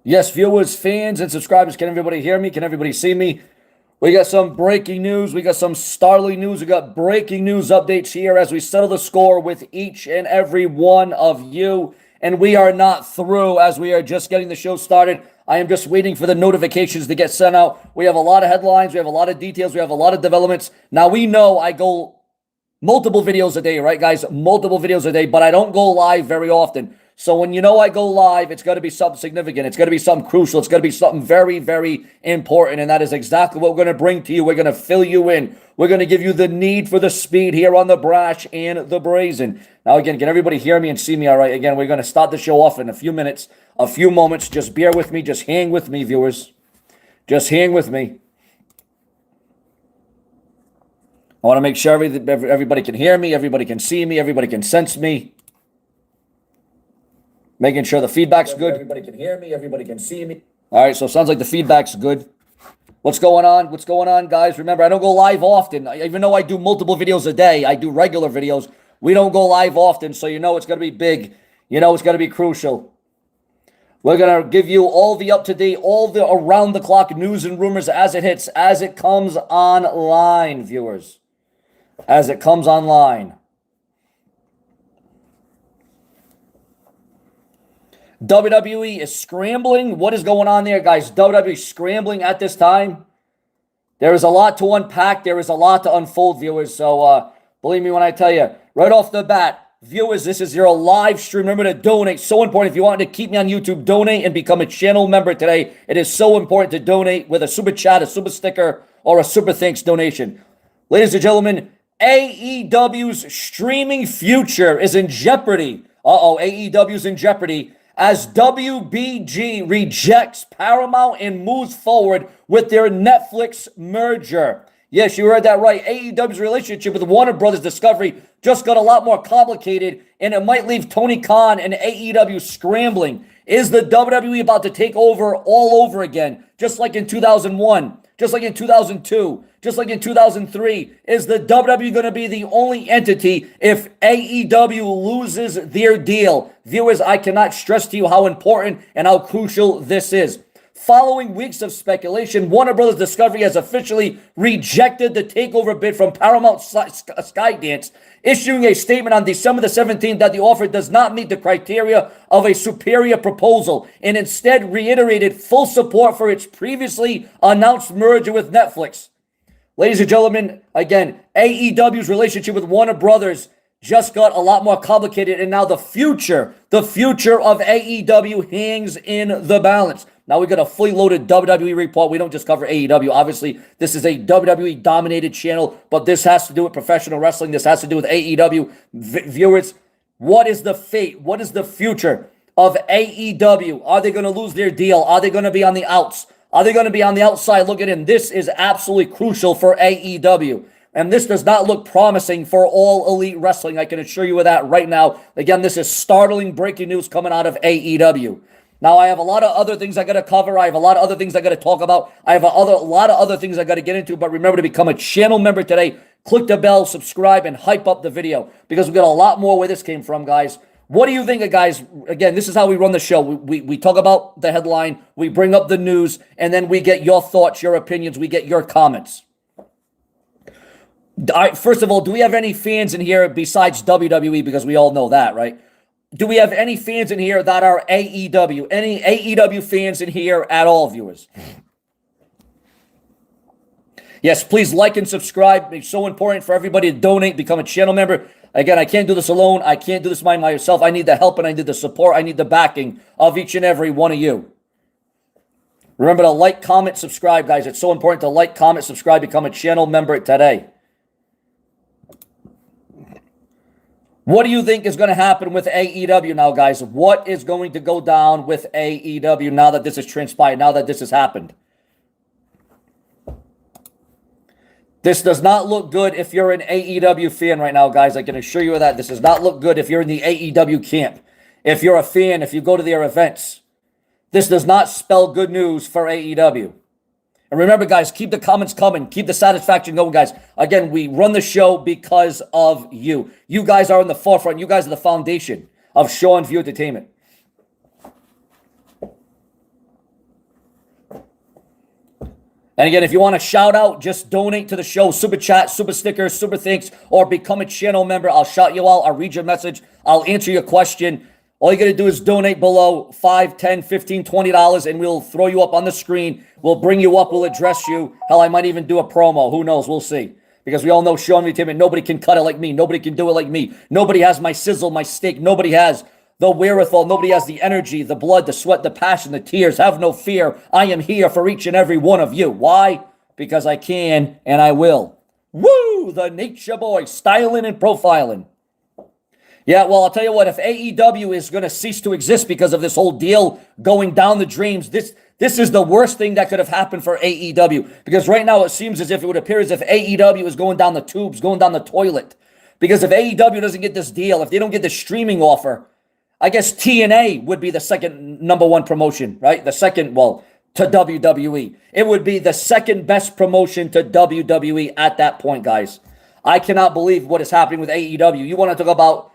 Yes, viewers, fans, and subscribers, can everybody hear me? Can everybody see me? We got some breaking news. We got some startling news. We got breaking news updates here as we settle the score with each and every one of you. And we are not through as we are just getting the show started. I am just waiting for the notifications to get sent out. We have a lot of headlines. We have a lot of details. We have a lot of developments. Now, we know I go multiple videos a day, right, guys? Multiple videos a day, but I don't go live very often. So when you know I go live, it's got to be something significant. It's got to be something crucial. It's got to be something very, very important. And that is exactly what we're going to bring to you. We're going to fill you in. We're going to give you the need for the speed here on the Brash and the Brazen. Now, again, can everybody hear me and see me all right? Again, we're going to start the show off in a few minutes, a few moments. Just bear with me. Just hang with me, viewers. Just hang with me. I want to make sure everybody can hear me, everybody can see me, everybody can sense me. Making sure the feedback's good. Everybody can hear me, everybody can see me. All right, so it sounds like the feedback's good. What's going on? What's going on, guys? Remember, I don't go live often. Even though I do multiple videos a day, I do regular videos. We don't go live often, so you know it's going to be big. You know it's going to be crucial. We're going to give you all the up-to-date, all the around-the-clock news and rumors as it hits, as it comes online, viewers. As it comes online. WWE is scrambling. What is going on there, guys? WWE scrambling at this time. There is a lot to unpack. There is a lot to unfold, viewers. So, believe me when I tell you, right off the bat, viewers, this is your live stream. Remember to donate. So important. If you want to keep me on YouTube, donate and become a channel member today. It is so important to donate with a super chat, a super sticker, or a super thanks donation. Ladies and gentlemen, AEW's streaming future is in jeopardy. AEW's in jeopardy as WBG rejects Paramount and moves forward with their Netflix merger. Yes, you heard that right. AEW's relationship with Warner Brothers Discovery just got a lot more complicated, and it might leave Tony Khan and AEW scrambling. Is the WWE about to take over all over again, just like in 2001? Just like in 2002, just like in 2003, is the WWE going to be the only entity if AEW loses their deal? Viewers, I cannot stress to you how important and how crucial this is. Following weeks of speculation, Warner Brothers Discovery has officially rejected the takeover bid from Paramount Skydance, issuing a statement on December the 17th that the offer does not meet the criteria of a superior proposal and instead reiterated full support for its previously announced merger with Netflix. Ladies and gentlemen, again, AEW's relationship with Warner Brothers just got a lot more complicated, and now the future of AEW hangs in the balance. Now we got a fully loaded WWE report. We don't just cover AEW. Obviously, this is a WWE-dominated channel, but this has to do with professional wrestling. This has to do with AEW. Viewers, what is the fate? What is the future of AEW? Are they going to lose their deal? Are they going to be on the outs? Are they going to be on the outside looking in? This is absolutely crucial for AEW. And this does not look promising for All Elite Wrestling. I can assure you of that right now. Again, this is startling breaking news coming out of AEW. Now, I have a lot of other things I got to cover. I have a lot of other things I got to talk about. I have a lot of other things I got to get into. But remember to become a channel member today. Click the bell, subscribe, and hype up the video because we got a lot more where this came from, guys. What do you think, guys? Again, this is how we run the show. We talk about the headline, we bring up the news, and then we get your thoughts, your opinions, we get your comments. First of all, do we have any fans in here besides WWE? Because we all know that, right? Do we have any fans in here that are AEW? Any AEW fans in here at all, viewers? Yes, please like and subscribe. It's so important for everybody to donate, become a channel member. Again, I can't do this alone. I can't do this by myself. I need the help and I need the support. I need the backing of each and every one of you. Remember to like, comment, subscribe, guys. It's so important to like, comment, subscribe, become a channel member today. What do you think is going to happen with AEW now, guys? What is going to go down with AEW now that this has transpired, now that this has happened? This does not look good if you're an AEW fan right now, guys. I can assure you of that. This does not look good if you're in the AEW camp. If you're a fan, if you go to their events. This does not spell good news for AEW. And remember, guys, keep the comments coming. Keep the satisfaction going, guys. Again, we run the show because of you. You guys are in the forefront. You guys are the foundation of SeanzView Entertainment. And again, if you want a shout out, just donate to the show. Super chat, super stickers, super thanks, or become a channel member. I'll shout you out. I'll read your message. I'll answer your question. All you got to do is donate below $5, $10, $15, $20, and we'll throw you up on the screen. We'll bring you up. We'll address you. Hell, I might even do a promo. Who knows? We'll see. Because we all know Sean Entertainment, nobody can cut it like me. Nobody can do it like me. Nobody has my sizzle, my steak. Nobody has the wherewithal. Nobody has the energy, the blood, the sweat, the passion, the tears. Have no fear. I am here for each and every one of you. Why? Because I can and I will. Woo! The Nature Boy, styling and profiling. Yeah, well, I'll tell you what, if AEW is going to cease to exist because of this whole deal going down the drains, this is the worst thing that could have happened for AEW. Because right now it seems as if it would appear as if AEW is going down the tubes, going down the toilet. Because if AEW doesn't get this deal, if they don't get the streaming offer, I guess TNA would be the second number one promotion, right? The second, well, to WWE. It would be the second best promotion to WWE at that point, guys. I cannot believe what is happening with AEW. You want to talk about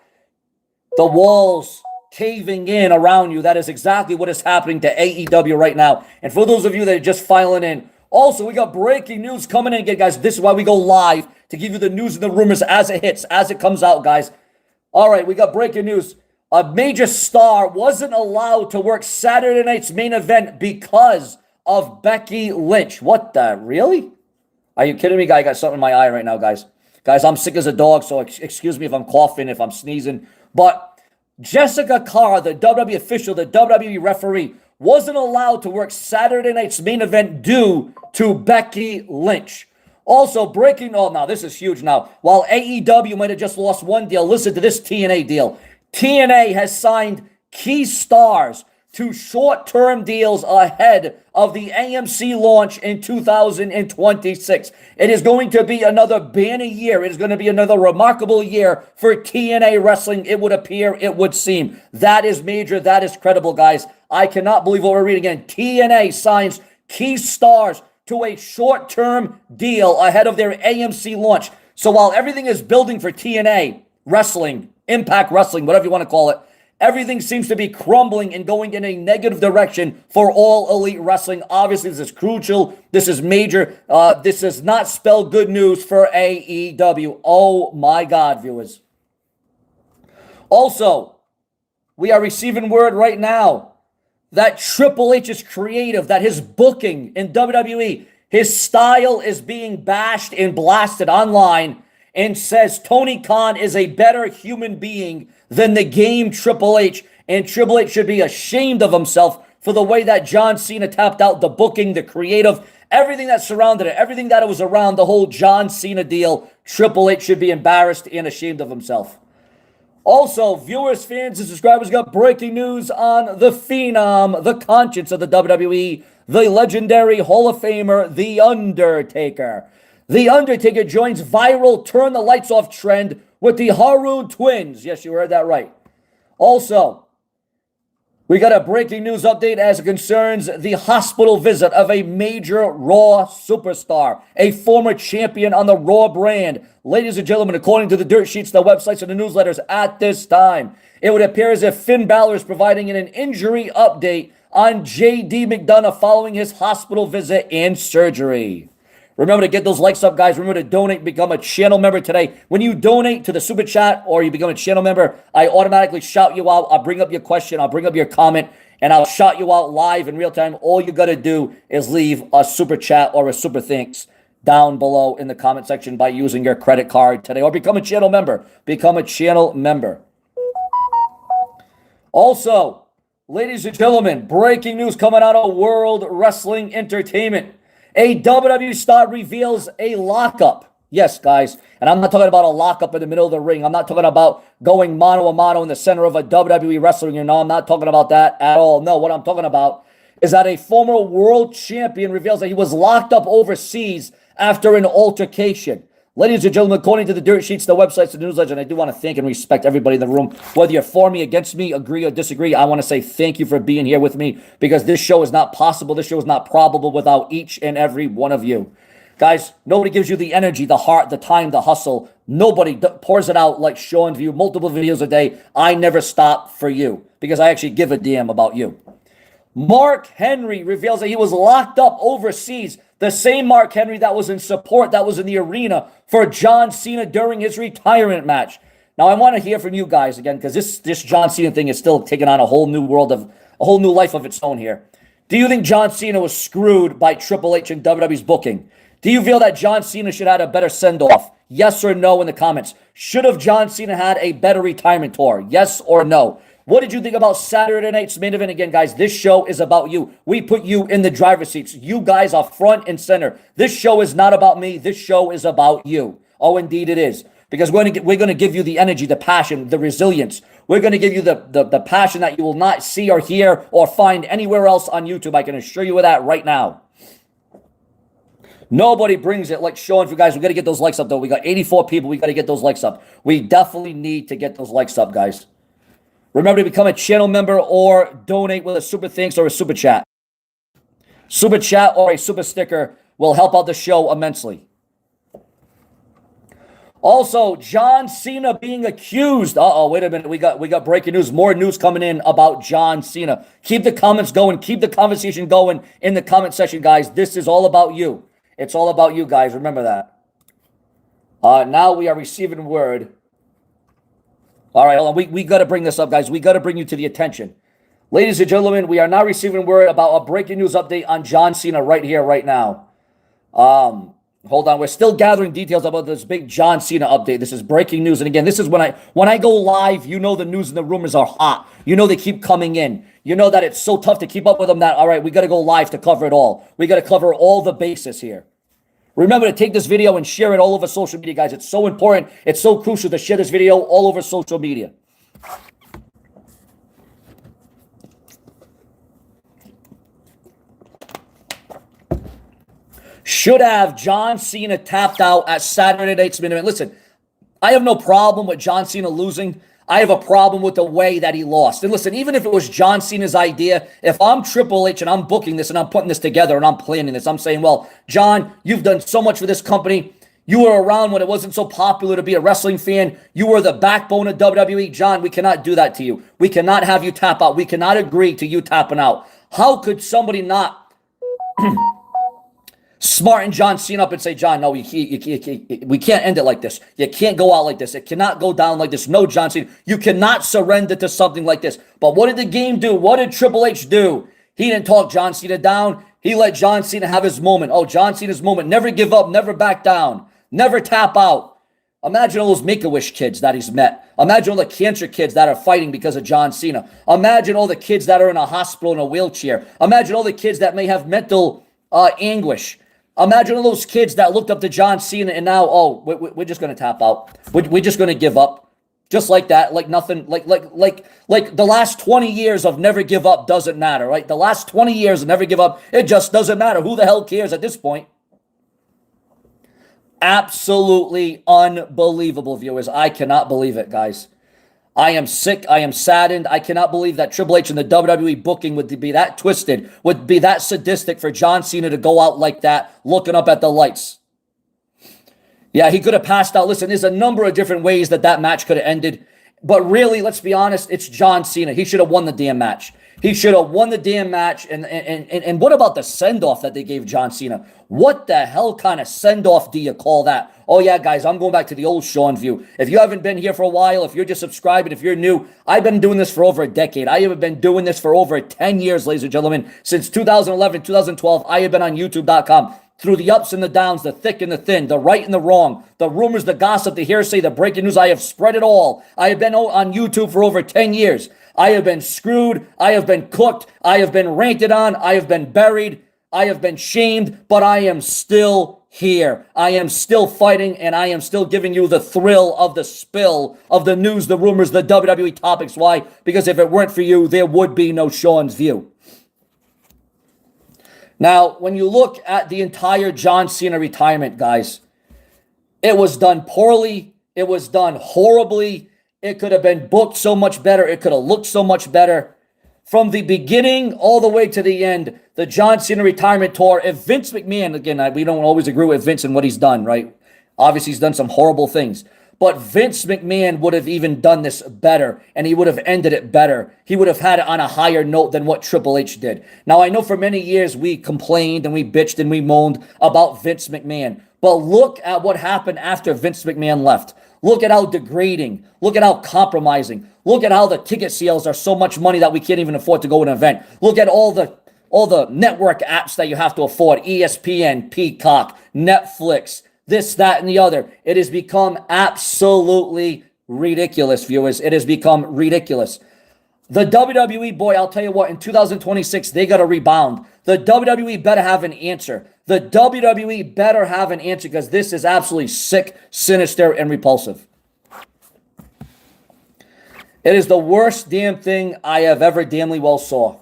the walls caving in around you. That is exactly what is happening to AEW right now. And for those of you that are just filing in, also, we got breaking news coming in again, guys. This is why we go live, to give you the news and the rumors as it hits, as it comes out, guys. All right, we got breaking news. A major star wasn't allowed to work Saturday night's main event because of Becky Lynch. What the? Really? Are you kidding me, guy? I got something in my eye right now, guys. Guys, I'm sick as a dog, so excuse me if I'm coughing, if I'm sneezing. But Jessica Carr, the WWE official, the WWE referee, wasn't allowed to work Saturday night's main event due to Becky Lynch. Also, breaking, oh, now this is huge now. While AEW might have just lost one deal, listen to this TNA deal. TNA has signed key stars to short-term deals ahead of the AMC launch in 2026. It is going to be another banner year. It is going to be another remarkable year for TNA wrestling, it would appear, it would seem. That is major. That is credible, guys. I cannot believe what we're reading again. TNA signs key stars to a short-term deal ahead of their AMC launch. So while everything is building for TNA wrestling, Impact Wrestling, whatever you want to call it, everything seems to be crumbling and going in a negative direction for All Elite Wrestling. Obviously, this is crucial. This is major. This does not spell good news for AEW. Oh my God, viewers. Also, we are receiving word right now that Triple H is creative, that his booking in WWE, his style is being bashed and blasted online, and says Tony Khan is a better human being than the game Triple H, and Triple H should be ashamed of himself for the way that John Cena tapped out, the booking, the creative, everything that surrounded it, everything that was around the whole John Cena deal. Triple H should be embarrassed and ashamed of himself. Also, viewers, fans, and subscribers got breaking news on the Phenom, the conscience of the WWE, the legendary Hall of Famer, The Undertaker. The Undertaker joins viral turn the lights off trend with the Haru twins. Yes, you heard that right. Also, we got a breaking news update as it concerns the hospital visit of a major Raw superstar, a former champion on the Raw brand. Ladies and gentlemen, according to the dirt sheets, the websites, and the newsletters at this time, it would appear as if Finn Balor is providing an injury update on J.D. McDonough following his hospital visit and surgery. Remember to get those likes up, guys. Remember to donate, become a channel member today. When you donate to the Super Chat or you become a channel member, I automatically shout you out. I'll bring up your question. I'll bring up your comment, and I'll shout you out live in real time. All you got to do is leave a Super Chat or a Super Thanks down below in the comment section by using your credit card today, or become a channel member. Become a channel member. Also, ladies and gentlemen, breaking news coming out of World Wrestling Entertainment. A WWE star reveals a lockup. Yes, guys. And I'm not talking about a lockup in the middle of the ring. I'm not talking about going mano a mano in the center of a WWE wrestling ring. No, I'm not talking about that at all. No, what I'm talking about is that a former world champion reveals that he was locked up overseas after an altercation. Ladies and gentlemen, according to the dirt sheets, the websites, the newsletter, and I do want to thank and respect everybody in the room. Whether you're for me, against me, agree or disagree, I want to say thank you for being here with me, because this show is not possible, this show is not probable without each and every one of you. Guys, nobody gives you the energy, the heart, the time, the hustle. Nobody pours it out like SeanzView, multiple videos a day. I never stop for you, because I actually give a damn about you. Mark Henry reveals that he was locked up overseas. The same Mark Henry that was in support, that was in the arena for John Cena during his retirement match. Now, I want to hear from you guys again, because this John Cena thing is still taking on a whole new life of its own here. Do you think John Cena was screwed by Triple H and WWE's booking? Do you feel that John Cena should have had a better send-off? Yes or no in the comments. Should have John Cena had a better retirement tour? Yes or no? What did you think about Saturday night's main event? Again, guys, this show is about you. We put you in the driver's seats. You guys are front and center. This show is not about me. This show is about you. Oh, indeed it is. Because we're going to give you the energy, the passion, the resilience. We're going to give you the passion that you will not see or hear or find anywhere else on YouTube. I can assure you of that right now. Nobody brings it like showing for guys. We got to get those likes up, though. We got 84 people. We got to get those likes up. We definitely need to get those likes up, guys. Remember to become a channel member or donate with a super thanks or a super chat. Super chat or a super sticker will help out the show immensely. Also, John Cena being accused. Wait a minute. We got breaking news. More news coming in about John Cena. Keep the comments going. Keep the conversation going in the comment section, guys. This is all about you. It's all about you, guys. Remember that. Now we are receiving word. All right, hold on. We got to bring this up, guys. We got to bring you to the attention. Ladies and gentlemen, we are now receiving word about a breaking news update on John Cena right here, right now. Hold on. We're still gathering details about this big John Cena update. This is breaking news. And again, this is when I go live, you know the news and the rumors are hot. You know they keep coming in. You know that it's so tough to keep up with them that, all right, we got to go live to cover it all. We got to cover all the bases here. Remember to take this video and share it all over social media, guys. It's so important. It's so crucial to share this video all over social media. Should have John Cena tapped out at Saturday night's main event. Listen, I have no problem with John Cena losing. I have a problem with the way that he lost. And listen, even if it was John Cena's idea, if I'm Triple H and I'm booking this and I'm putting this together and I'm planning this, I'm saying, well, John, you've done so much for this company. You were around when it wasn't so popular to be a wrestling fan. You were the backbone of WWE. John, we cannot do that to you. We cannot have you tap out. We cannot agree to you tapping out. How could somebody not smarten John Cena up and say, John, no, we can't end it like this. You can't go out like this. It cannot go down like this. No, John Cena, you cannot surrender to something like this. But what did the game do? What did Triple H do? He didn't talk John Cena down. He let John Cena have his moment. Oh, John Cena's moment. Never give up. Never back down. Never tap out. Imagine all those Make-A-Wish kids that he's met. Imagine all the cancer kids that are fighting because of John Cena. Imagine all the kids that are in a hospital in a wheelchair. Imagine all the kids that may have mental anguish. Imagine all those kids that looked up to John Cena and now, we're just going to tap out. We're just going to give up. Just like that, like nothing, like the last 20 years of never give up doesn't matter, right? The last 20 years of never give up, it just doesn't matter. Who the hell cares at this point? Absolutely unbelievable, viewers. I cannot believe it, guys. I am sick. I am saddened. I cannot believe that Triple H and the WWE booking would be that twisted, would be that sadistic for John Cena to go out like that, looking up at the lights. Yeah, he could have passed out. Listen, there's a number of different ways that match could have ended. But really, let's be honest, it's John Cena. He should have won the damn match. He should have won the damn match. And what about the send-off that they gave John Cena? What the hell kind of send-off do you call that? Oh, yeah, guys, I'm going back to the old Sean View. If you haven't been here for a while, if you're just subscribing, if you're new, I've been doing this for over a decade. I have been doing this for over 10 years, ladies and gentlemen. Since 2011, 2012, I have been on YouTube.com. Through the ups and the downs, the thick and the thin, the right and the wrong, the rumors, the gossip, the hearsay, the breaking news, I have spread it all. I have been on YouTube for over 10 years. I have been screwed. I have been cooked. I have been ranted on. I have been buried. I have been shamed, but I am still here. I am still fighting, and I am still giving you the thrill of the spill of the news, the rumors, the WWE topics. Why? Because if it weren't for you, there would be no Sean's View. Now, when you look at the entire John Cena retirement, guys, it was done poorly. It was done horribly. It could have been booked so much better. It could have looked so much better. From the beginning all the way to the end, the John Cena retirement tour, if Vince McMahon, again, we don't always agree with Vince and what he's done, right? Obviously, he's done some horrible things. but Vince McMahon would have even done this better, and he would have ended it better. He would have had it on a higher note than what Triple H did. Now, I know for many years we complained and we bitched and we moaned about Vince McMahon, but look at what happened after Vince McMahon left. Look at how degrading. Look at how compromising. Look at how the ticket sales are so much money that we can't even afford to go to an event. Look at all the network apps that you have to afford. ESPN, Peacock, Netflix, this, that, and the other. It has become absolutely ridiculous, viewers. It has become ridiculous. The WWE, boy, I'll tell you what, in 2026, they got to rebound. The WWE better have an answer. The WWE better have an answer because this is absolutely sick, sinister, and repulsive. It is the worst damn thing I have ever damnly well saw.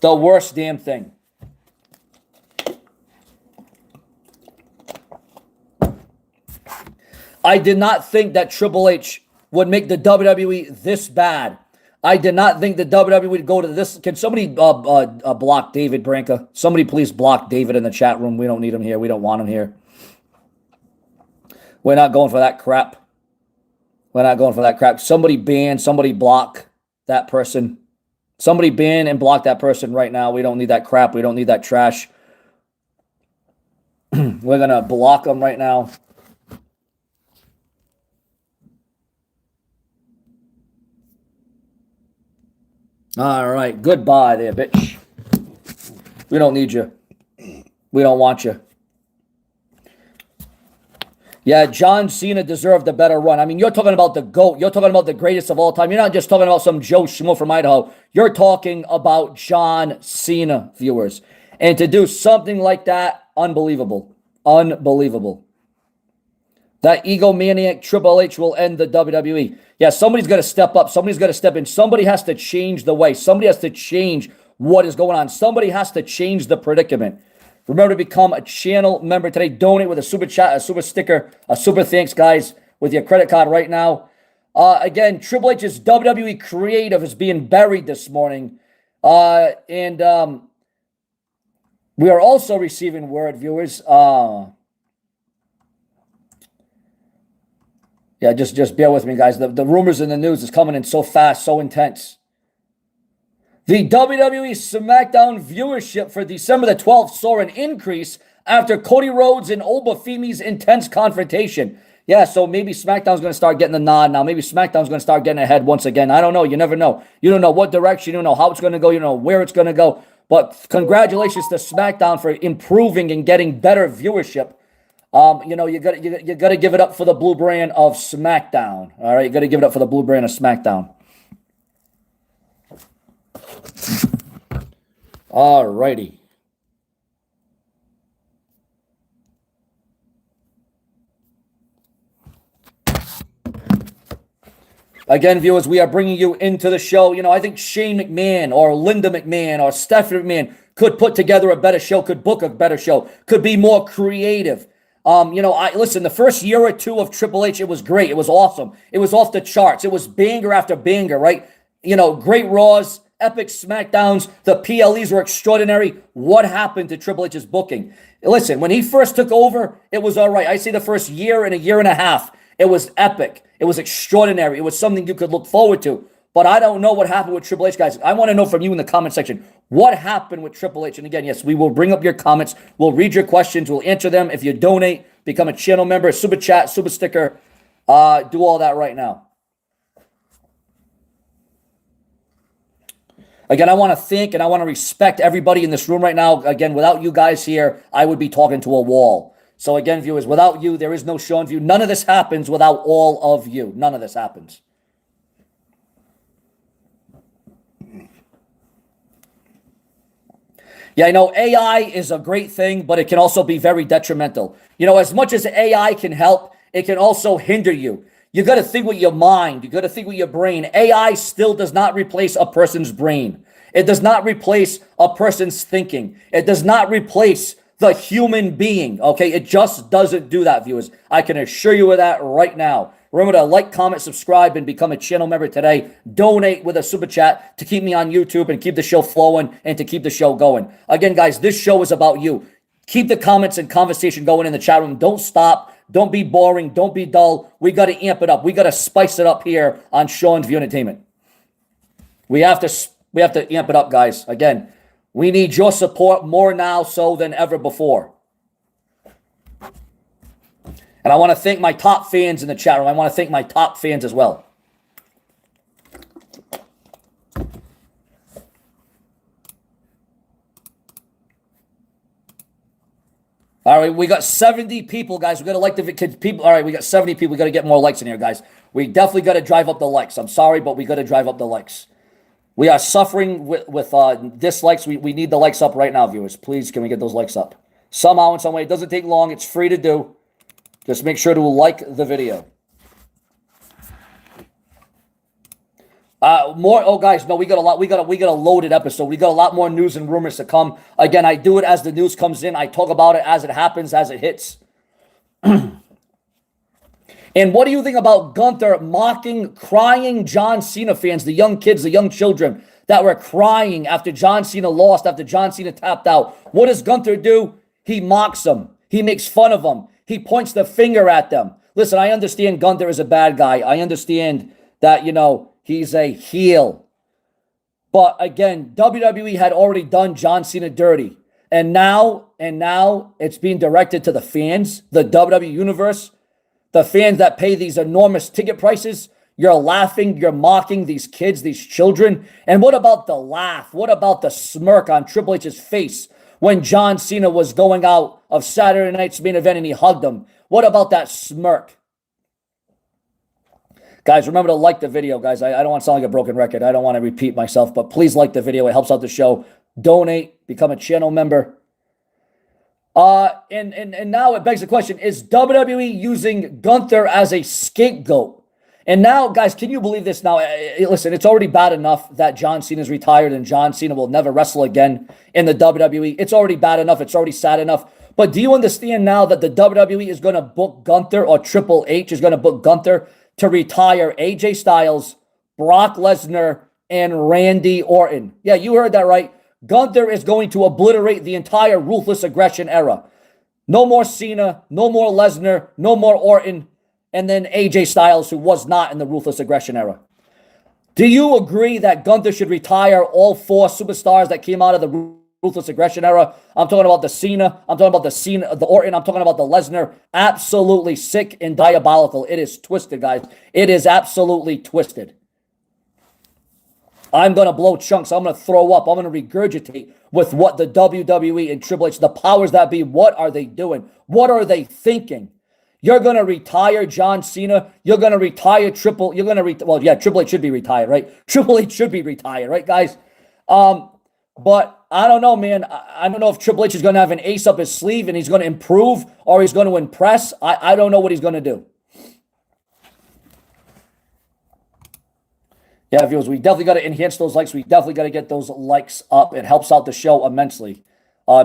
The worst damn thing. I did not think that Triple H would make the WWE this bad. I did not think the WWE would go to this. Can somebody block David Branca? Somebody please block David in the chat room. We don't need him here. We don't want him here. We're not going for that crap. We're not going for that crap. Somebody ban, somebody block that person. Somebody ban and block that person right now. We don't need that crap. We don't need that trash. We're going to block them right now. All right. Goodbye there, bitch. We don't need you. We don't want you. Yeah, John Cena deserved a better run. I mean, you're talking about the GOAT. You're talking about the greatest of all time. You're not just talking about some Joe Schmo from Idaho. You're talking about John Cena, viewers. And to do something like that, unbelievable. Unbelievable. That egomaniac Triple H will end the WWE. Yeah, somebody's got to step up. Somebody's got to step in. Somebody has to change the way. Somebody has to change what is going on. Somebody has to change the predicament. Remember to become a channel member today. Donate with a super chat, a super sticker, a super thanks, guys, with your credit card right now. Again, Triple H's WWE creative is being buried this morning. And we are also receiving word, viewers. Yeah, just bear with me, guys. The rumors in the news is coming in so fast, so intense. The WWE SmackDown viewership for December the 12th saw an increase after Cody Rhodes and Obafemi's intense confrontation. Yeah, so maybe SmackDown's going to start getting the nod now. Maybe SmackDown's going to start getting ahead once again. I don't know. You never know. You don't know what direction. You don't know how it's going to go. You don't know where it's going to go. But congratulations to SmackDown for improving and getting better viewership. You got to give it up for the blue brand of SmackDown. All right, you got to give it up for the blue brand of SmackDown. All righty. Again, viewers, we are bringing you into the show. You know, I think Shane McMahon or Linda McMahon or Stephanie McMahon could put together a better show, could book a better show, could be more creative. Listen, the first year or two of Triple H, it was great. It was awesome. It was off the charts. It was banger after banger, right? You know, great Raws, epic SmackDowns. The PLEs were extraordinary. What happened to Triple H's booking? Listen, when he first took over, it was all right. I say the first year and a year and a half, it was epic. It was extraordinary. It was something you could look forward to. But I don't know what happened with Triple H, guys. I want to know from you in the comment section, what happened with Triple H? And again, yes, we will bring up your comments. We'll read your questions. We'll answer them. If you donate, become a channel member, super chat, super sticker, do all that right now. Again, I want to thank and I want to respect everybody in this room right now. Again, without you guys here, I would be talking to a wall. So again, viewers, without you, there is no SeanzView. None of this happens without all of you. None of this happens. Yeah, I know AI is a great thing, but it can also be very detrimental. You know, as much as AI can help, it can also hinder you. You got to think with your mind. You got to think with your brain. AI still does not replace a person's brain. It does not replace a person's thinking. It does not replace the human being, okay? It just doesn't do that, viewers. I can assure you of that right now. Remember to like, comment, subscribe, and become a channel member today. Donate with a super chat to keep me on YouTube and keep the show flowing and to keep the show going. Again, guys, this show is about you. Keep the comments and conversation going in the chat room. Don't stop. Don't be boring. Don't be dull. We got to amp it up. We got to spice it up here on Sean's View Entertainment. We have to amp it up, guys. Again, we need your support more now so than ever before. And I want to thank my top fans in the chat room. I want to thank my top fans as well. All right, we got 70 people, guys. We got to like the people. All right, we got 70 people. We got to get more likes in here, guys. We definitely got to drive up the likes. I'm sorry, but we got to drive up the likes. We are suffering with dislikes. We need the likes up right now, viewers. Please, can we get those likes up? Somehow, in some way. It doesn't take long. It's free to do. Just make sure to like the video. Guys, no, we got a lot. We got a loaded episode. We got a lot more news and rumors to come. Again, I do it as the news comes in. I talk about it as it happens, as it hits. And what do you think about Gunther mocking, crying John Cena fans, the young kids, the young children that were crying after John Cena lost, after John Cena tapped out? What does Gunther do? He mocks them. He makes fun of them. He points the finger at them. Listen, I understand Gunther is a bad guy. I understand that, he's a heel. But again, WWE had already done John Cena dirty. And now it's being directed to the fans, the WWE universe, the fans that pay these enormous ticket prices. You're laughing, you're mocking these kids, these children. And what about the laugh? What about the smirk on Triple H's face when John Cena was going out of Saturday night's main event and he hugged him? What about that smirk? Guys, remember to like the video, guys. I don't want to sound like a broken record. I don't want to repeat myself, but please like the video. It helps out the show. Donate, become a channel member. And now it begs the question, is WWE using Gunther as a scapegoat? And now, guys, can you believe this now? Listen, it's already bad enough that John Cena's retired and John Cena will never wrestle again in the WWE. It's already bad enough. It's already sad enough. But do you understand now that the WWE is going to book Gunther, or Triple H is going to book Gunther to retire AJ Styles, Brock Lesnar, and Randy Orton? Yeah, you heard that right. Gunther is going to obliterate the entire Ruthless Aggression era. No more Cena, no more Lesnar, no more Orton, and then AJ Styles, who was not in the Ruthless Aggression era. Do you agree that Gunther should retire all four superstars that came out of the Ruthless Aggression era? I'm talking about the Cena, I'm talking about the Orton, I'm talking about the Lesnar. Absolutely sick and diabolical. It is twisted, guys. It is absolutely twisted. I'm going to blow chunks. I'm going to throw up. I'm going to regurgitate with what the WWE and Triple H, the powers that be, what are they doing? What are they thinking? You're going to retire John Cena. You're going to retire Triple H should be retired, right? Triple H should be retired, right, guys? But I don't know, man. I don't know if Triple H is going to have an ace up his sleeve and he's going to improve or he's going to impress. I don't know what he's going to do. Yeah, viewers, we definitely got to enhance those likes. We definitely got to get those likes up. It helps out the show immensely.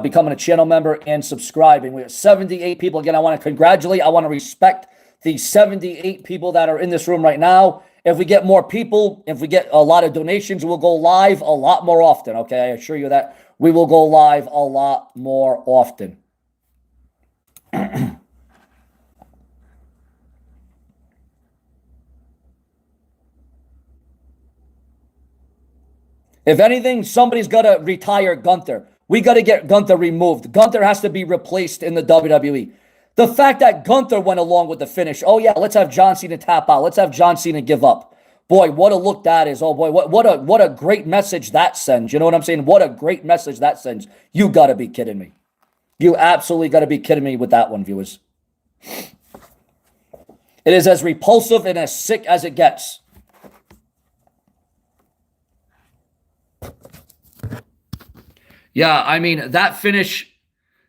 Becoming a channel member and subscribing. We have 78 people. Again, I want to congratulate. I want to respect the 78 people that are in this room right now. If we get more people, if we get a lot of donations, we'll go live a lot more often. Okay, I assure you that we will go live a lot more often. If anything, somebody's got to retire Gunther. We got to get Gunther removed. Gunther has to be replaced in the WWE. The fact that Gunther went along with the finish, oh yeah, let's have John Cena tap out. Let's have John Cena give up. Boy, what a look that is. Oh boy, what a great message that sends. You know what I'm saying? What a great message that sends. You got to be kidding me. You absolutely got to be kidding me with that one, viewers. It is as repulsive and as sick as it gets. Yeah, I mean, that finish,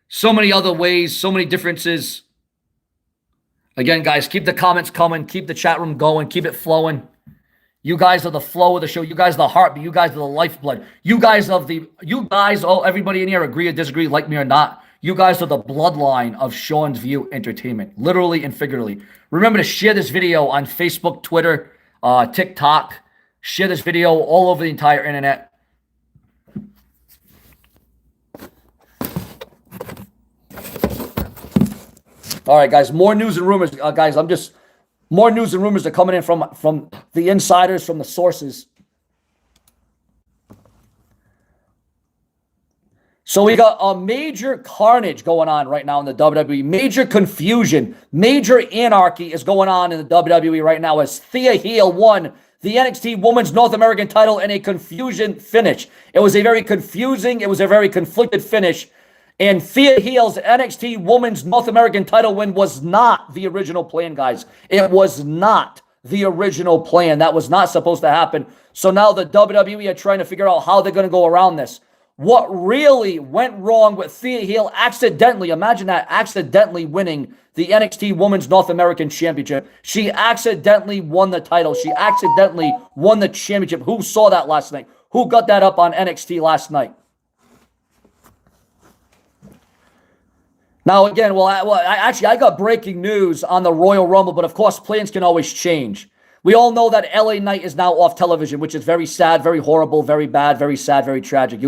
so many other ways, so many differences. Again, guys, keep the comments coming. Keep the chat room going. Keep it flowing. You guys are the flow of the show. You guys are the heartbeat. You guys are the lifeblood. You guys, everybody in here, agree or disagree, like me or not, you guys are the bloodline of Sean's View Entertainment, literally and figuratively. Remember to share this video on Facebook, Twitter, TikTok. Share this video all over the entire internet. All right, guys, more news and rumors. Guys, more news and rumors are coming in from the insiders, from the sources. So we got a major carnage going on right now in the WWE. Major confusion, major anarchy is going on in the WWE right now as Thea Heel won the NXT Women's North American title in a confusion finish. It was a very confusing, it was a very conflicted finish. And Thea Heel's NXT Women's North American title win was not the original plan, guys. It was not the original plan. That was not supposed to happen. So now the WWE are trying to figure out how they're going to go around this. What really went wrong with Thea Heel accidentally, imagine that, accidentally winning the NXT Women's North American Championship. She accidentally won the title. She accidentally won the championship. Who saw that last night? Who got that up on NXT last night? Now, again, I got breaking news on the Royal Rumble, but of course, plans can always change. We all know that LA Knight is now off television, which is very sad, very horrible, very bad, very sad, very tragic.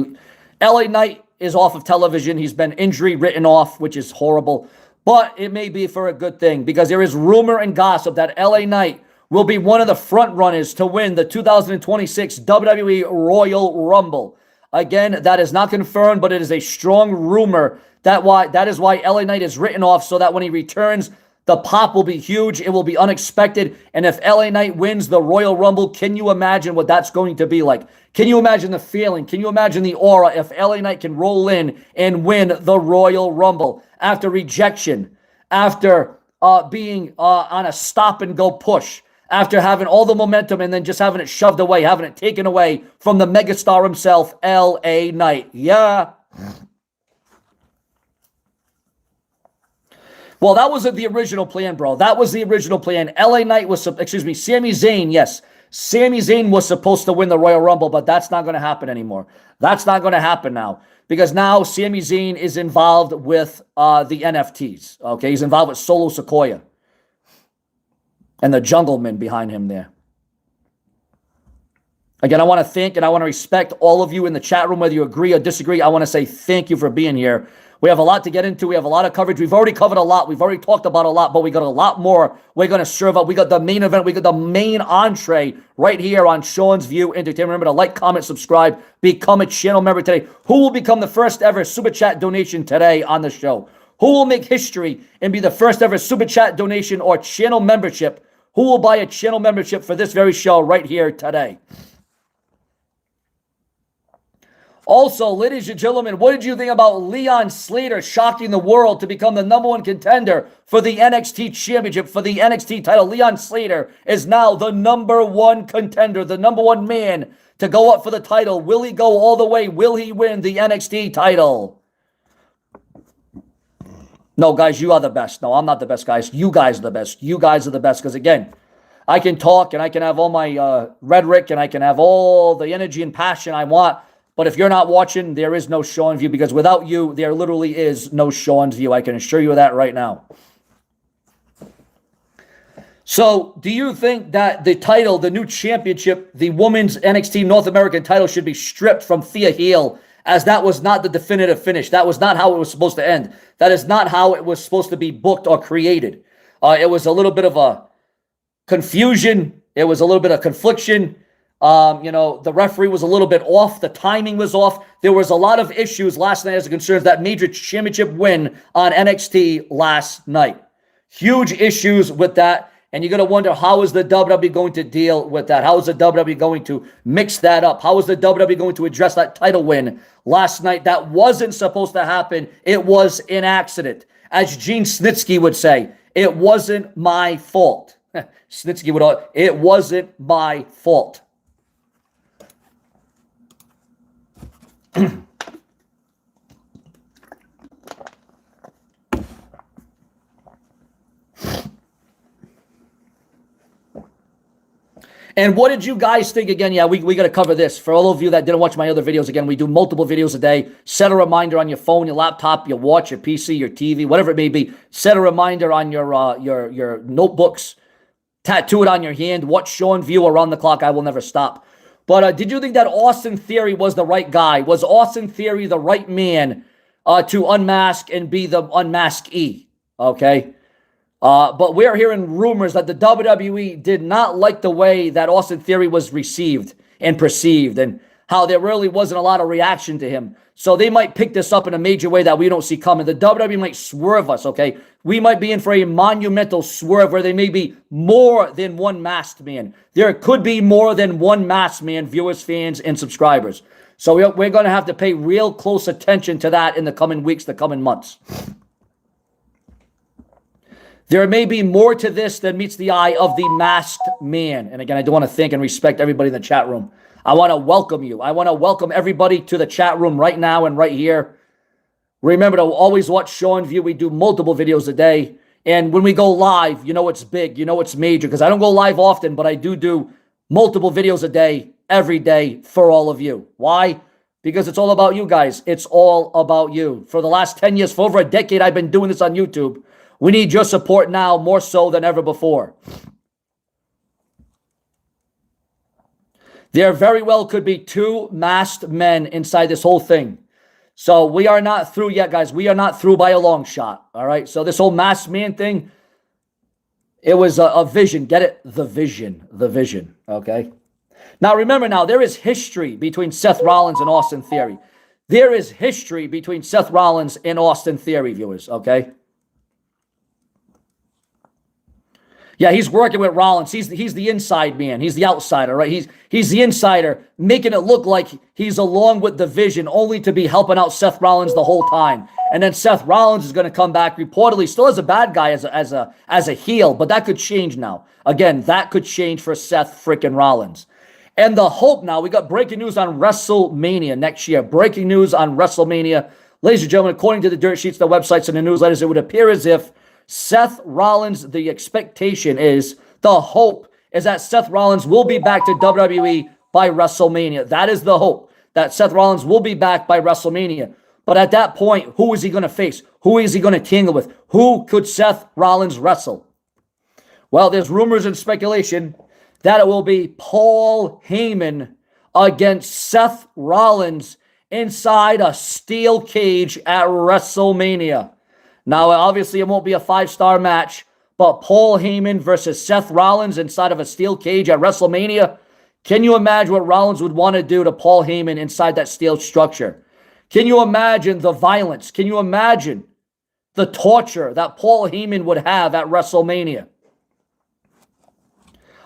LA Knight is off of television. He's been injury written off, which is horrible. But it may be for a good thing because there is rumor and gossip that LA Knight will be one of the front runners to win the 2026 WWE Royal Rumble. Again, that is not confirmed, but it is a strong rumor. That is why LA Knight is written off so that when he returns, the pop will be huge. It will be unexpected. And if LA Knight wins the Royal Rumble, can you imagine what that's going to be like? Can you imagine the feeling? Can you imagine the aura if LA Knight can roll in and win the Royal Rumble after rejection, after being on a stop-and-go push, after having all the momentum and then just having it shoved away, having it taken away from the megastar himself, LA Knight? Yeah. Well, that wasn't the original plan, bro. That was the original plan. LA Knight was, Sami Zayn, yes. Sami Zayn was supposed to win the Royal Rumble, but that's not going to happen anymore. That's not going to happen now because now Sami Zayn is involved with the NFTs, okay? He's involved with Solo Sikoa and the Jungleman behind him there. Again, I want to thank and I want to respect all of you in the chat room, whether you agree or disagree. I want to say thank you for being here. We have a lot to get into. We have a lot of coverage. We've already covered a lot. We've already talked about a lot, but we got a lot more we're going to serve up. We got the main event. We got the main entree right here on Sean's View Entertainment. Remember to like, comment, subscribe, become a channel member today. Who will become the first ever Super Chat donation today on the show? Who will make history and be the first ever Super Chat donation or channel membership? Who will buy a channel membership for this very show right here today? Also, ladies and gentlemen, what did you think about Leon Slater shocking the world to become the #1 contender for the NXT Championship, for the NXT title? Leon Slater is now the #1 contender, the #1 man to go up for the title. Will he go all the way? Will he win the NXT title? No, guys, you are the best. No, I'm not the best, guys. You guys are the best. You guys are the best because, again, I can talk and I can have all my rhetoric and I can have all the energy and passion I want. But if you're not watching, there is no Sean's View because without you, there literally is no Sean's View. I can assure you of that right now. So, do you think that the title, the new championship, the Women's NXT North American title should be stripped from Thea Heel as that was not the definitive finish? That was not how it was supposed to end. That is not how it was supposed to be booked or created. It was a little bit of a confusion. It was a little bit of confliction. The referee was a little bit off. The timing was off. There was a lot of issues last night as it concerns that major championship win on NXT last night. Huge issues with that. And you're going to wonder, how is the WWE going to deal with that? How is the WWE going to mix that up? How is the WWE going to address that title win last night? That wasn't supposed to happen. It was an accident. As Gene Snitsky would say, it wasn't my fault. Snitsky would, it wasn't my fault. And what did you guys think? Again, yeah, we got to cover this. For all of you that didn't watch my other videos, again, we do multiple videos a day. Set a reminder on your phone, your laptop, your watch, your PC, your TV, whatever it may be. Set a reminder on your notebooks. Tattoo it on your hand. Watch Sean View around the clock. I will never stop. But did you think that Austin Theory was the right guy? Was Austin Theory the right man to unmask and be the unmaskee? Okay? But we're hearing rumors that the WWE did not like the way that Austin Theory was received and perceived, and how there really wasn't a lot of reaction to him. So they might pick this up in a major way that we don't see coming. The WWE might swerve us, okay? We might be in for a monumental swerve where there may be more than one masked man. There could be more than one masked man, viewers, fans, and subscribers. So we're going to have to pay real close attention to that in the coming weeks, the coming months. There may be more to this than meets the eye of the masked man. And again, I do want to thank and respect everybody in the chat room. I want to welcome you. I want to welcome everybody to the chat room right now and right here. Remember to always watch SeanzView. We do multiple videos a day. And when we go live, you know it's big. You know it's major. Because I don't go live often, but I do multiple videos a day, every day for all of you. Why? Because it's all about you guys. It's all about you. For the last 10 years, for over a decade, I've been doing this on YouTube. We need your support now more so than ever before. There very well could be two masked men inside this whole thing. So we are not through yet, guys. We are not through by a long shot. All right. So this whole masked man thing, it was a vision. Get it? The vision. The vision. Okay. Now remember, there is history between Seth Rollins and Austin Theory. There is history between Seth Rollins and Austin Theory, viewers. Okay. Yeah, he's working with Rollins. He's the inside man. He's the outsider, right? He's the insider, making it look like he's along with the vision, only to be helping out Seth Rollins the whole time. And then Seth Rollins is going to come back reportedly still as a bad guy, as a heel, but that could change now. Again, that could change for Seth freaking Rollins. And the hope now, we got breaking news on WrestleMania next year. Breaking news on WrestleMania. Ladies and gentlemen, according to the dirt sheets, the websites, and the newsletters, it would appear as if Seth Rollins, the expectation is, the hope is that Seth Rollins will be back to WWE by WrestleMania. That is the hope, that Seth Rollins will be back by WrestleMania. But at that point, who is he going to face? Who is he going to tangle with? Who could Seth Rollins wrestle? Well, there's rumors and speculation that it will be Paul Heyman against Seth Rollins inside a steel cage at WrestleMania. Now, obviously, it won't be a 5-star match, but Paul Heyman versus Seth Rollins inside of a steel cage at WrestleMania. Can you imagine what Rollins would want to do to Paul Heyman inside that steel structure? Can you imagine the violence? Can you imagine the torture that Paul Heyman would have at WrestleMania?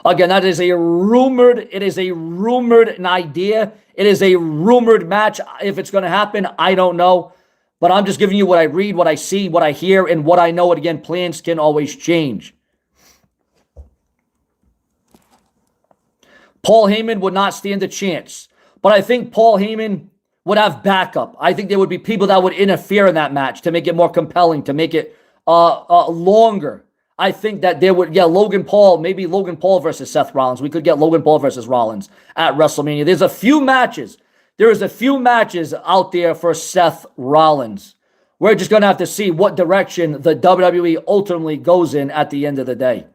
Again, that is a rumored, it is a rumored idea. It is a rumored match. If it's going to happen, I don't know. But I'm just giving you what I read, what I see, what I hear, and what I know. And again, plans can always change. Paul Heyman would not stand a chance. But I think Paul Heyman would have backup. I think there would be people that would interfere in that match to make it more compelling, to make it longer. I think that there would, Logan Paul, maybe Logan Paul versus Seth Rollins. We could get Logan Paul versus Rollins at WrestleMania. There's a few matches. There is a few matches out there for Seth Rollins. We're just going to have to see what direction the WWE ultimately goes in at the end of the day.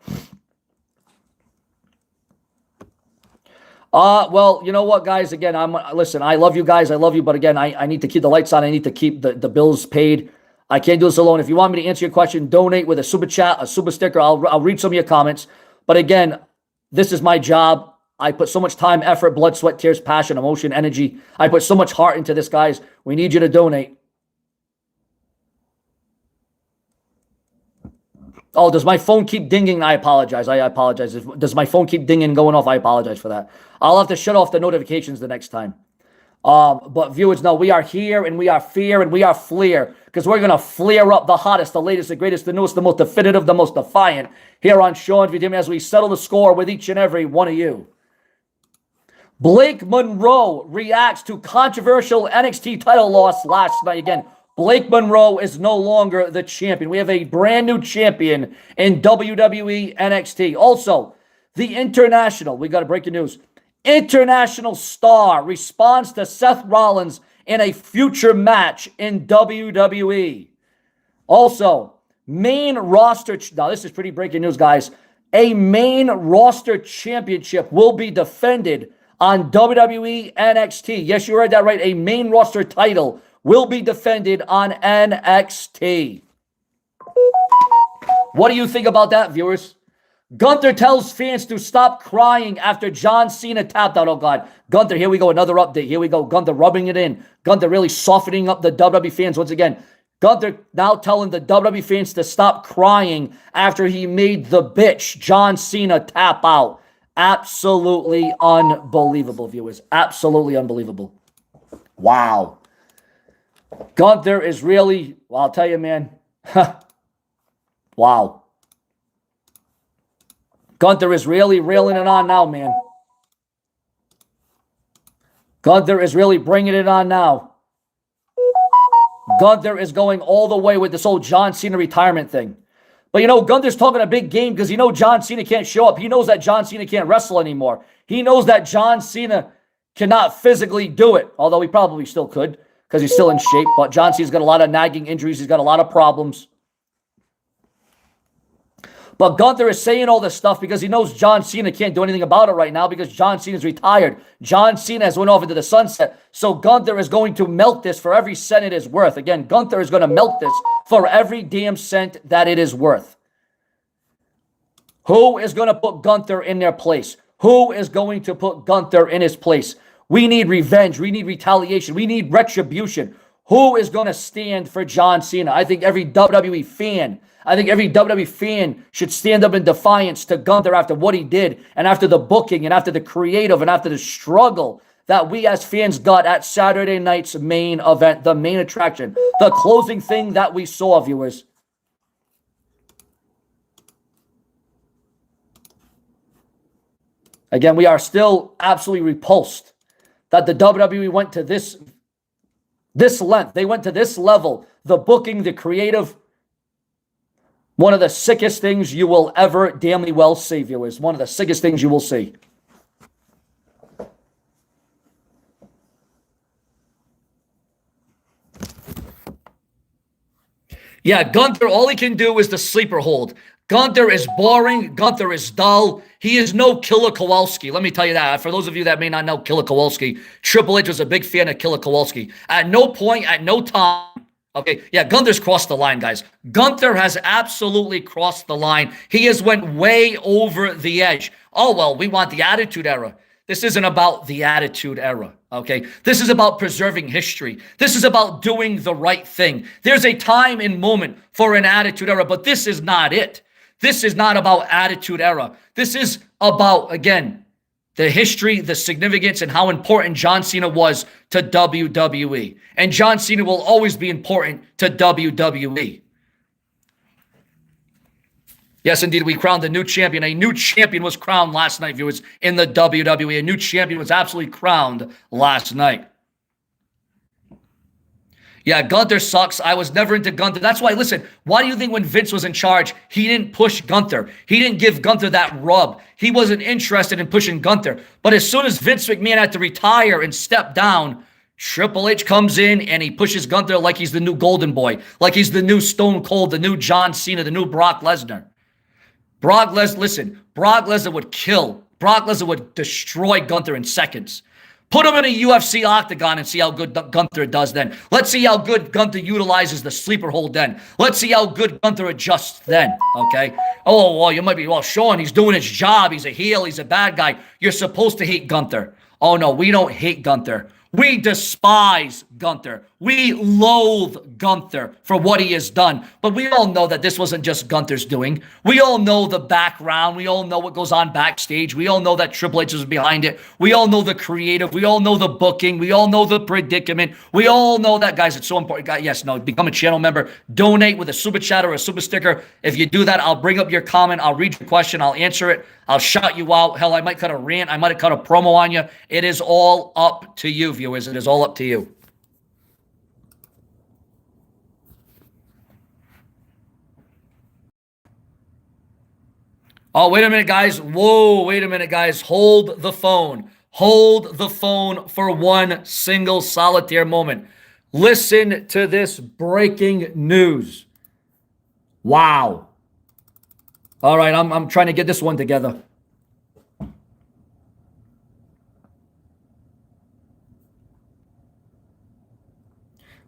Well, you know what, guys? Again, listen, I love you guys. I love you. But again, I need to keep the lights on. I need to keep the bills paid. I can't do this alone. If you want me to answer your question, donate with a super chat, a super sticker. I'll read some of your comments. But again, this is my job. I put so much time, effort, blood, sweat, tears, passion, emotion, energy. I put so much heart into this, guys. We need you to donate. Oh, does my phone keep dinging? I apologize. I apologize. Does my phone keep dinging and going off? I apologize for that. I'll have to shut off the notifications the next time. But viewers, no, we are here and we are fear and we are fleer, because we're going to flare up the hottest, the latest, the greatest, the newest, the most definitive, the most defiant here on SeanzViewEnt as we settle the score with each and every one of you. Blake Monroe reacts to controversial NXT title loss last night. Again, Blake Monroe is no longer the champion. We have a brand new champion in WWE NXT. Also, the international, we got to break the news. International star responds to Seth Rollins in a future match in WWE. Also, main roster, now this is pretty breaking news, guys. A main roster championship will be defended on WWE NXT. Yes, you heard that right. A main roster title will be defended on NXT. What do you think about that, viewers? Gunther tells fans to stop crying after John Cena tapped out. Oh, God. Gunther, here we go. Another update. Here we go. Gunther rubbing it in. Gunther really softening up the WWE fans once again. Gunther now telling the WWE fans to stop crying after he made the bitch John Cena tap out. Absolutely unbelievable, viewers. Absolutely unbelievable. Wow. Gunther is really, well, I'll tell you, man. Wow. Gunther is really reeling it on now, man. Gunther is really bringing it on now. Gunther is going all the way with this whole John Cena retirement thing. But, you know, Gunther's talking a big game because, you know, John Cena can't show up. He knows that John Cena can't wrestle anymore. He knows that John Cena cannot physically do it, although he probably still could because he's still in shape. But John Cena's got a lot of nagging injuries. He's got a lot of problems. But Gunther is saying all this stuff because he knows John Cena can't do anything about it right now because John Cena's retired. John Cena has went off into the sunset. So Gunther is going to milk this for every cent it is worth. Again, Gunther is going to milk this for every damn cent that it is worth. Who is going to put Gunther in their place? Who is going to put Gunther in his place? We need revenge. We need retaliation. We need retribution. Who is going to stand for John Cena? I think every WWE fan should stand up in defiance to Gunther after what he did and after the booking and after the creative and after the struggle that we as fans got at Saturday night's main event, the main attraction, the closing thing that we saw, viewers. Again, we are still absolutely repulsed that the WWE went to this length. They went to this level. The booking, the creative. One of the sickest things you will ever damnly well see, viewers. One of the sickest things you will see. Yeah, Gunther, all he can do is the sleeper hold. Gunther is boring. Gunther is dull. He is no Killer Kowalski. Let me tell you that. For those of you that may not know Killer Kowalski, Triple H was a big fan of Killer Kowalski. At no point, at no time, okay, yeah, Gunther's crossed the line, guys. Gunther has absolutely crossed the line. He has went way over the edge. Oh, well, we want the Attitude Era. This isn't about the Attitude Era, okay? This is about preserving history. This is about doing the right thing. There's a time and moment for an Attitude Era, but this is not it. This is not about Attitude Era. This is about, again, the history, the significance, and how important John Cena was to WWE. And John Cena will always be important to WWE. Yes, indeed, we crowned a new champion. A new champion was crowned last night, viewers, in the WWE. A new champion was absolutely crowned last night. Yeah, Gunther sucks. I was never into Gunther. That's why, listen, why do you think when Vince was in charge, he didn't push Gunther? He didn't give Gunther that rub. He wasn't interested in pushing Gunther. But as soon as Vince McMahon had to retire and step down, Triple H comes in and he pushes Gunther like he's the new Golden Boy, like he's the new Stone Cold, the new John Cena, the new Brock Lesnar. Brock Lesnar would kill. Brock Lesnar would destroy Gunther in seconds. Put him in a UFC octagon and see how good Gunther does then. Let's see how good Gunther utilizes the sleeper hold then. Let's see how good Gunther adjusts then, okay? Oh, well, you might be, well, Sean, he's doing his job. He's a heel. He's a bad guy. You're supposed to hate Gunther. Oh, no, we don't hate Gunther. We despise Gunther. We loathe Gunther for what he has done. But we all know that this wasn't just Gunther's doing. We all know the background. We all know what goes on backstage. We all know that Triple H was behind it. We all know the creative. We all know the booking. We all know the predicament. We all know that, guys. It's so important. Guys, yes, no, become a channel member. Donate with a super chat or a super sticker. If you do that, I'll bring up your comment. I'll read your question. I'll answer it. I'll shout you out. Hell, I might cut a rant. I might have cut a promo on you. It is all up to you, viewers. It is all up to you. Oh, wait a minute, guys. Whoa, wait a minute, guys. Hold the phone. Hold the phone for one single solitary moment. Listen to this breaking news. Wow. All right, I'm trying to get this one together.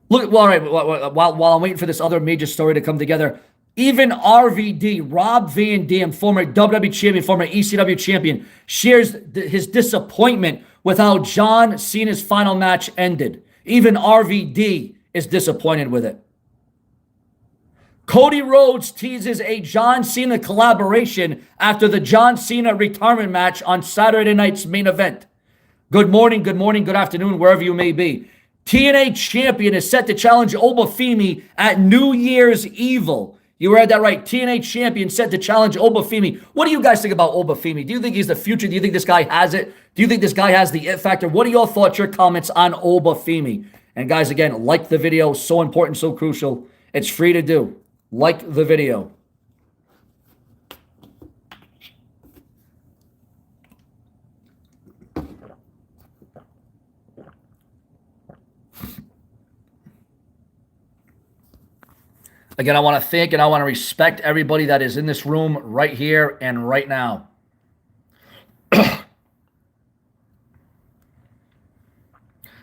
Look, well, all right, while I'm waiting for this other major story to come together, Even RVD, Rob Van Dam, former WWE champion, former ECW champion, shares his disappointment with how John Cena's final match ended. Even RVD is disappointed with it. Cody Rhodes teases a John Cena collaboration after the John Cena retirement match on Saturday night's main event. Good morning, good afternoon, wherever you may be. TNA champion is set to challenge Obafemi at New Year's Evil. You heard that right. TNA champion set to challenge Obafemi. What do you guys think about Obafemi? Do you think he's the future? Do you think this guy has it? Do you think this guy has the it factor? What are your thoughts, your comments on Obafemi? And guys, again, like the video. So important, so crucial. It's free to do. Like the video. Again, I want to thank and I want to respect everybody that is in this room right here and right now.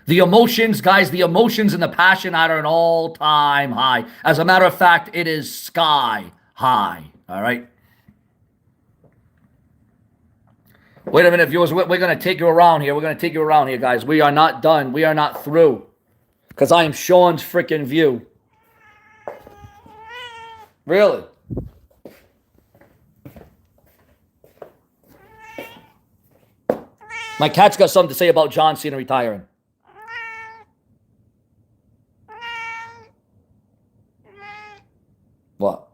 The emotions, guys, the emotions and the passion are at an all-time high. As a matter of fact, it is sky high, all right? Wait a minute, viewers. We're going to take you around here. We're going to take you around here, guys. We are not done. We are not through. Because I am Sean's freaking view. Really? My cat's got something to say about John Cena retiring. What?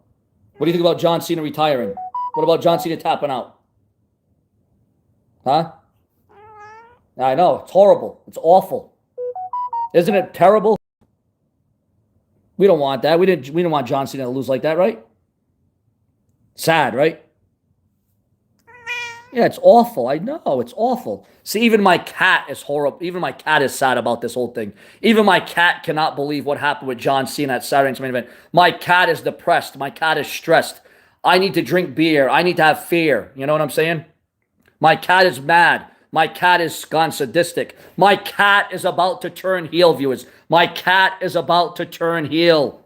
What do you think about John Cena retiring? What about John Cena tapping out? Huh? I know. It's horrible. It's awful. Isn't it terrible? We don't want that. We didn't want John Cena to lose like that, right? Sad, right? Yeah, it's awful. I know, it's awful. See, even my cat is horrible. Even my cat is sad about this whole thing. Even my cat cannot believe what happened with John Cena at Saturday's main event. My cat is depressed. My cat is stressed. I need to drink beer. I need to have fear. You know what I'm saying? My cat is mad. My cat is gone sadistic. My cat is about to turn heel, viewers. My cat is about to turn heel.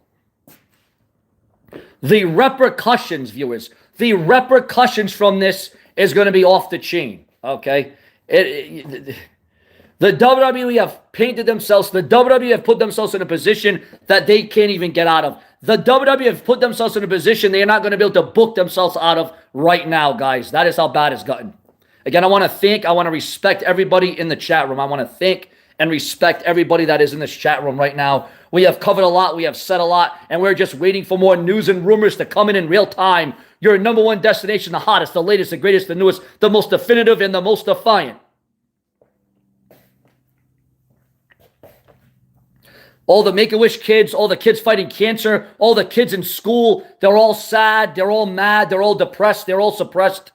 The repercussions, viewers, the repercussions from this is going to be off the chain, okay? The WWE have painted themselves, the WWE have put themselves in a position that they can't even get out of. The WWE have put themselves in a position they are not going to be able to book themselves out of right now, guys. That is how bad it's gotten. Again, I want to respect everybody in the chat room. I want to thank and respect everybody that is in this chat room right now. We have covered a lot. We have said a lot. And we're just waiting for more news and rumors to come in real time. Your number one destination, the hottest, the latest, the greatest, the newest, the most definitive, and the most defiant. All the Make-A-Wish kids, all the kids fighting cancer, all the kids in school, they're all sad, they're all mad, they're all depressed, they're all suppressed.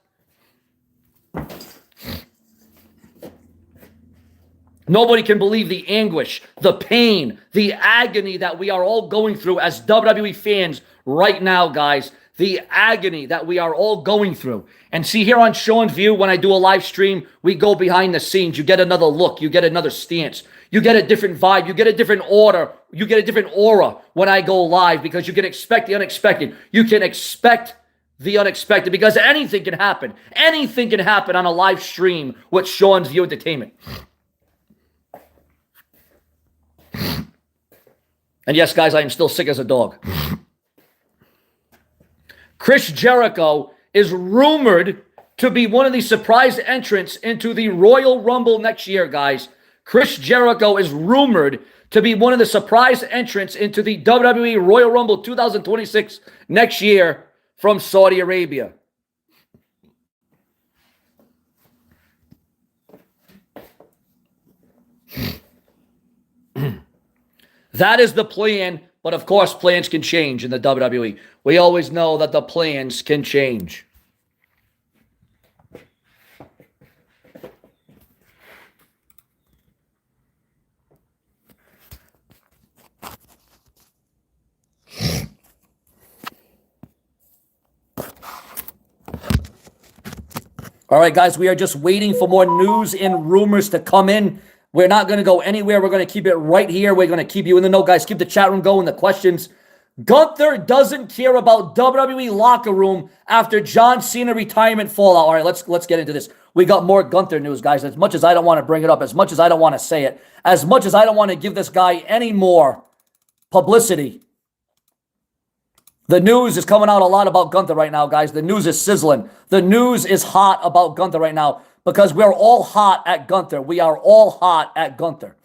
Nobody can believe the anguish, the pain, the agony that we are all going through as WWE fans right now, guys. The agony that we are all going through. And see, here on Sean's View, when I do a live stream, we go behind the scenes. You get another look. You get another stance. You get a different vibe. You get a different order. You get a different aura when I go live because you can expect the unexpected. You can expect the unexpected because anything can happen. Anything can happen on a live stream with Sean's View Entertainment. And yes, guys, I am still sick as a dog. Chris Jericho is rumored to be one of the surprise entrants into the Royal Rumble next year, guys. Chris Jericho is rumored to be one of the surprise entrants into the WWE Royal Rumble 2026 next year from Saudi Arabia. That is the plan, but of course plans can change in the WWE. We always know that the plans can change. All right, guys, we are just waiting for more news and rumors to come in. We're not going to go anywhere. We're going to keep it right here. We're going to keep you in the know, guys. Keep the chat room going, the questions Gunther doesn't care about WWE locker room after John Cena retirement fallout. All right, let's get into this. We got more Gunther news, guys. As much as I don't want to bring it up, as much as I don't want to say it, as much as I don't want to give this guy any more publicity, the news is coming out a lot about Gunther right now, guys. The news is sizzling. The news is hot about Gunther right now because we're all hot at Gunther. We are all hot at Gunther.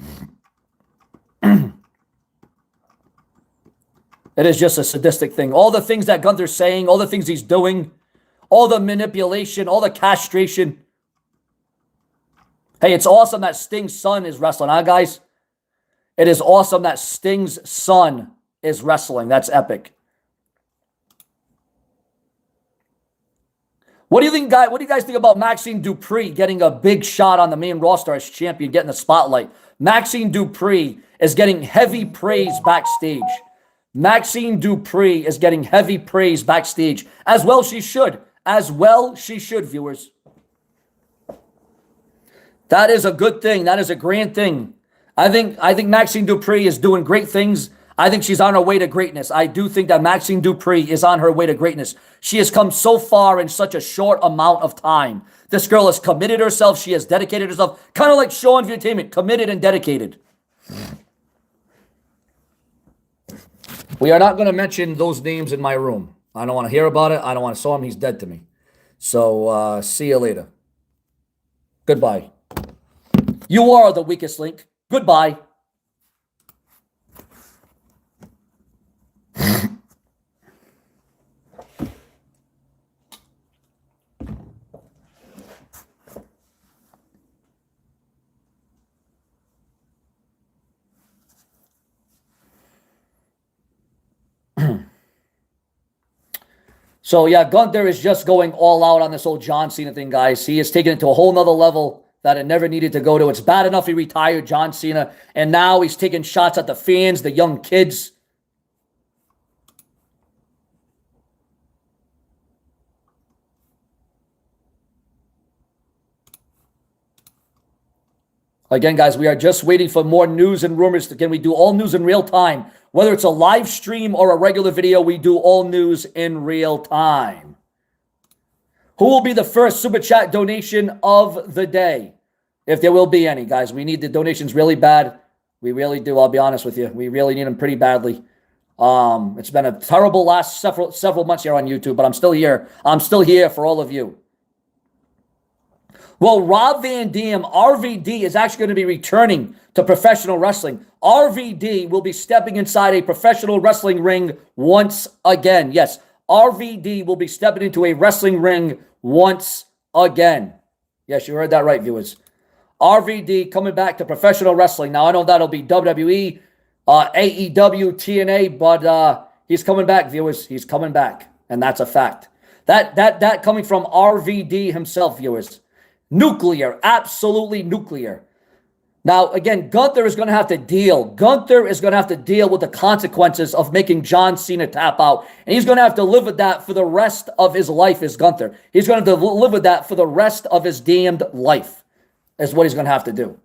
It is just a sadistic thing. All the things that Gunther's saying, all the things he's doing, all the manipulation, all the castration. Hey, it's awesome that Sting's son is wrestling, huh, guys? It is awesome that Sting's son is wrestling. That's epic. What do you guys think about Maxine Dupree getting a big shot on the main roster as champion, getting the spotlight? Maxine Dupree is getting heavy praise backstage. Maxine Dupree is getting heavy praise backstage. As well she should. As well she should, viewers. That is a good thing. That is a grand thing. I think Maxine Dupree is doing great things. I think she's on her way to greatness. I do think that Maxine Dupree is on her way to greatness. She has come so far in such a short amount of time. This girl has committed herself. She has dedicated herself. Kind of like SeanzViewEnt, committed and dedicated. We are not going to mention those names in my room. I don't want to hear about it. I don't want to saw him. He's dead to me. So, see you later. Goodbye. You are the weakest link. Goodbye. So, yeah, Gunther is just going all out on this old John Cena thing, guys. He is taking it to a whole nother level that it never needed to go to. It's bad enough he retired John Cena, and now he's taking shots at the fans, the young kids. Again, guys, we are just waiting for more news and rumors. Again, we do all news in real time. Whether it's a live stream or a regular video, we do all news in real time. Who will be the first Super Chat donation of the day? If there will be any, guys. We need the donations really bad. We really do, I'll be honest with you. We really need them pretty badly. It's been a terrible last several months here on YouTube, but I'm still here. I'm still here for all of you. Well, Rob Van Dam, RVD, is actually going to be returning to professional wrestling. RVD will be stepping inside a professional wrestling ring once again. Yes, RVD will be stepping into a wrestling ring once again. Yes, you heard that right, viewers. RVD coming back to professional wrestling. Now, I know that'll be WWE, AEW, TNA, but he's coming back, viewers. He's coming back, and that's a fact. That coming from RVD himself, viewers. Nuclear, absolutely nuclear. Now, again, Gunther is going to have to deal. Gunther is going to have to deal with the consequences of making John Cena tap out. And he's going to have to live with that for the rest of his life as Gunther. He's going to live with that for the rest of his damned life, is what he's going to have to do.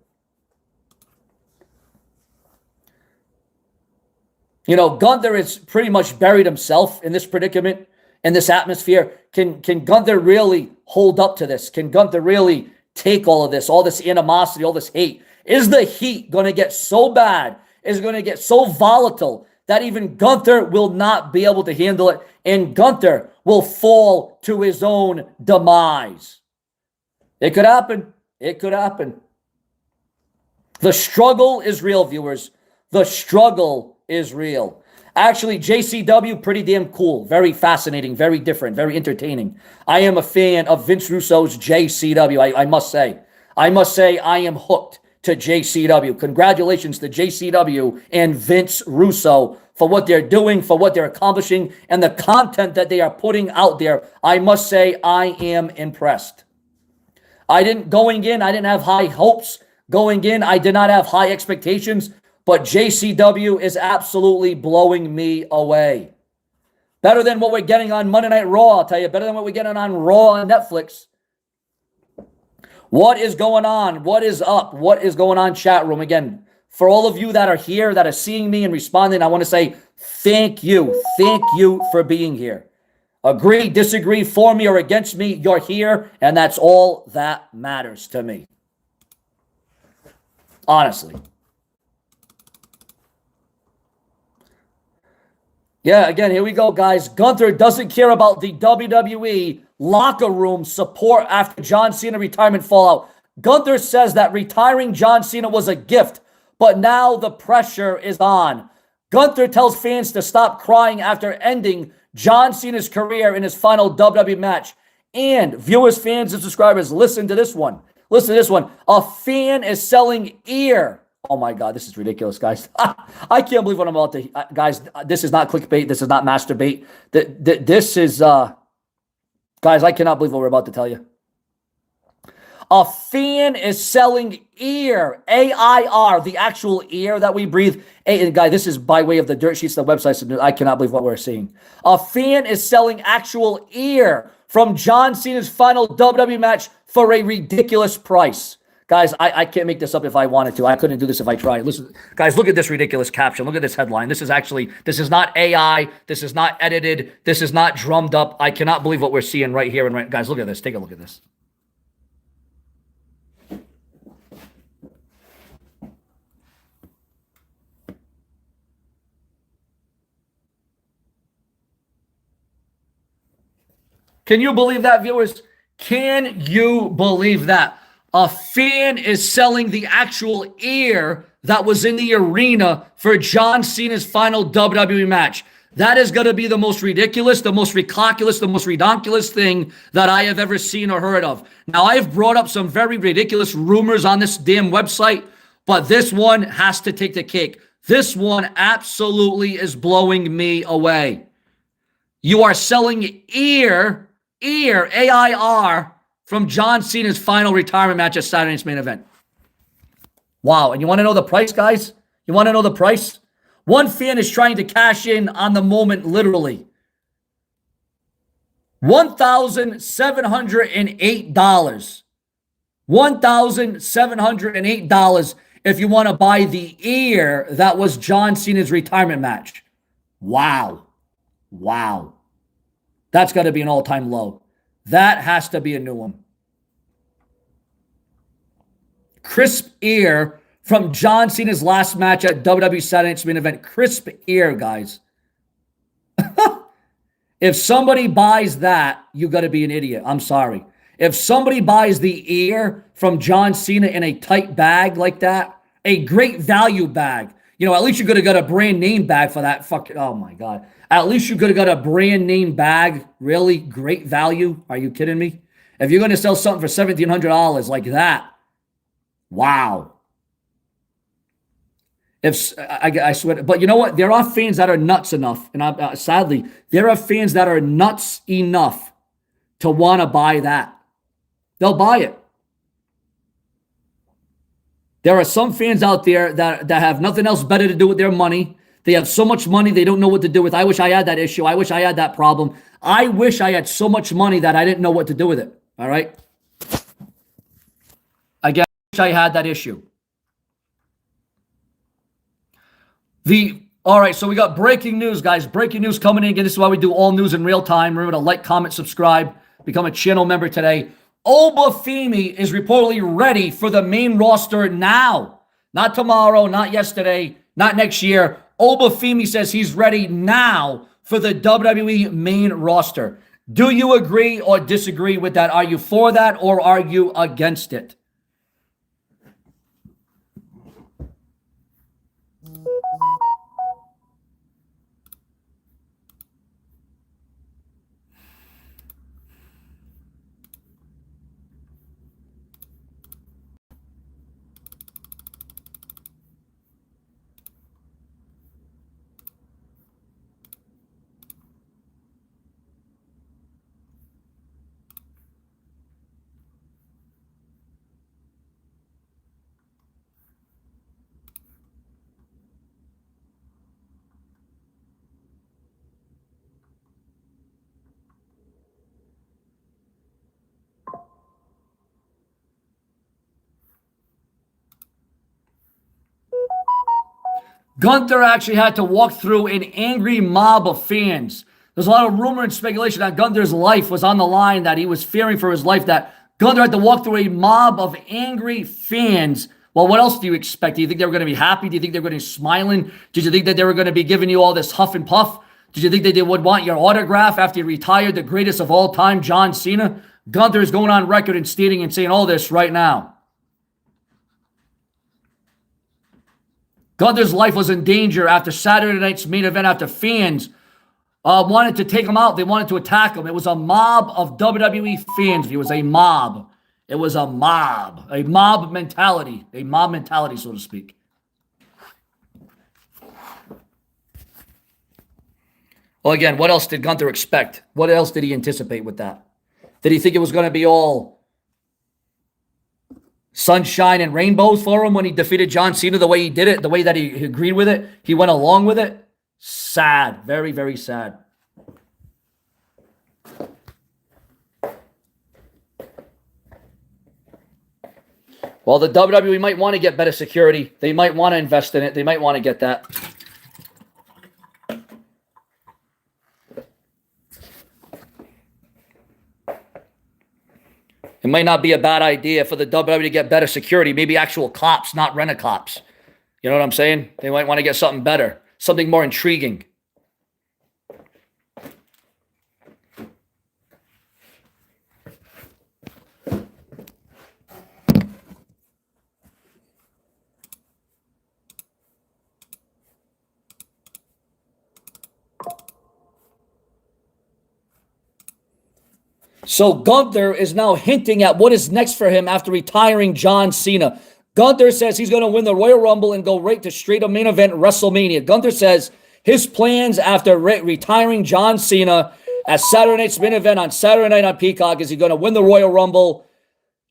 You know, Gunther has pretty much buried himself in this predicament, in this atmosphere. Can Gunther really hold up to this? Can Gunther really take all of this, all this animosity, all this hate? Is the heat going to get so bad? Is it going to get so volatile that even Gunther will not be able to handle it, and Gunther will fall to his own demise? It could happen. It could happen. The struggle is real, viewers. The struggle is real. Actually, JCW, pretty damn cool. Very fascinating, very different, very entertaining. I am a fan of Vince Russo's JCW, I must say. I must say I am hooked to JCW. Congratulations to JCW and Vince Russo for what they're doing, for what they're accomplishing, and the content that they are putting out there. I must say I am impressed. Going in, I didn't have high hopes. Going in, I did not have high expectations. But JCW is absolutely blowing me away. Better than what we're getting on Monday Night Raw, I'll tell you. Better than what we're getting on Raw on Netflix. What is going on? What is up? What is going on, chat room? Again, For all of you that are here, that are seeing me and responding, I want to say thank you. Thank you for being here. Agree, disagree, for me or against me, you're here, and that's all that matters to me. Honestly. Yeah, again, here we go, guys. Gunther doesn't care about the WWE locker room support after John Cena retirement fallout. Gunther says that retiring John Cena was a gift, but now the pressure is on. Gunther tells fans to stop crying after ending John Cena's career in his final WWE match. And viewers, fans, and subscribers, listen to this one. Listen to this one. A fan is selling ear. Oh my God, this is ridiculous, guys. I can't believe what I'm about to... guys, this is not clickbait. This is not masturbate. This is... guys, I cannot believe what we're about to tell you. A fan is selling ear, A-I-R, the actual air that we breathe. And guys, this is by way of the dirt sheets, the website. So I cannot believe what we're seeing. A fan is selling actual ear from John Cena's final WWE match for a ridiculous price. Guys, I can't make this up if I wanted to. I couldn't do this if I tried. Listen, guys, look at this ridiculous caption. Look at this headline. This is not AI. This is not edited. This is not drummed up. I cannot believe what we're seeing right here. And right, guys, look at this. Take a look at this. Can you believe that, viewers? Can you believe that? A fan is selling the actual ear that was in the arena for John Cena's final WWE match. That is going to be the most ridiculous, the most ridiculous, the most redonkulous thing that I have ever seen or heard of. Now, I've brought up some very ridiculous rumors on this damn website, but this one has to take the cake. This one absolutely is blowing me away. You are selling ear, A-I-R, from John Cena's final retirement match at Saturday Night's Main Event. Wow. And you want to know the price, guys? You want to know the price? One fan is trying to cash in on the moment, literally. $1,708. $1,708 if you want to buy the ear that was John Cena's retirement match. Wow. Wow. That's got to be an all-time low. That has to be a new one. Crisp ear from John Cena's last match at WWE Saturday Night's Main Event. Crisp ear, guys. If somebody buys that, you got to be an idiot. I'm sorry. If somebody buys the ear from John Cena in a tight bag like that, a great value bag, you know, at least you could have got a brand name bag for that fucking, oh my God. At least you could have got a brand name bag. Really great value. Are you kidding me? If you're going to sell something for $1,700 like that, wow. If I swear, but you know what? There are fans that are nuts enough, and sadly, there are fans that are nuts enough to want to buy that. They'll buy it. There are some fans out there that have nothing else better to do with their money. They have so much money they don't know what to do with. I wish I had that issue. I wish I had that problem. I wish I had so much money that I didn't know what to do with it. All right? Again, I wish I had that issue. All right, so we got breaking news, guys. Breaking news coming in. Again, this is why we do all news in real time. Remember to like, comment, subscribe, become a channel member today. Obafemi is reportedly ready for the main roster now. Not tomorrow, not yesterday, not next year. Obafemi says he's ready now for the WWE main roster. Do you agree or disagree with that? Are you for that or are you against it? Gunther actually had to walk through an angry mob of fans. There's a lot of rumor and speculation that Gunther's life was on the line, that he was fearing for his life, that Gunther had to walk through a mob of angry fans. Well, what else do you expect? Do you think they were going to be happy? Do you think they were going to be smiling? Did you think that they were going to be giving you all this huff and puff? Did you think that they would want your autograph after you retired the greatest of all time, John Cena? Gunther is going on record and stating and saying all this right now. Gunther's life was in danger after Saturday night's main event, after fans wanted to take him out. They wanted to attack him. It was a mob of WWE fans. It was a mob. It was a mob. A mob mentality. A mob mentality, so to speak. Well, again, what else did Gunther expect? What else did he anticipate with that? Did he think it was going to be all sunshine and rainbows for him when he defeated John Cena the way he did it, the way that he agreed with it? He went along with it? Sad. Very, very sad. Well, the WWE might want to get better security. They might want to invest in it. They might want to get that. It might not be a bad idea for the WWE to get better security. Maybe actual cops, not rent-a-cops. You know what I'm saying? They might want to get something better, something more intriguing. So Gunther is now hinting at what is next for him after retiring John Cena. Gunther says he's going to win the Royal Rumble and go right to straight-up main event WrestleMania. Gunther says his plans after retiring John Cena at Saturday night's main event on Saturday night on Peacock is he's going to win the Royal Rumble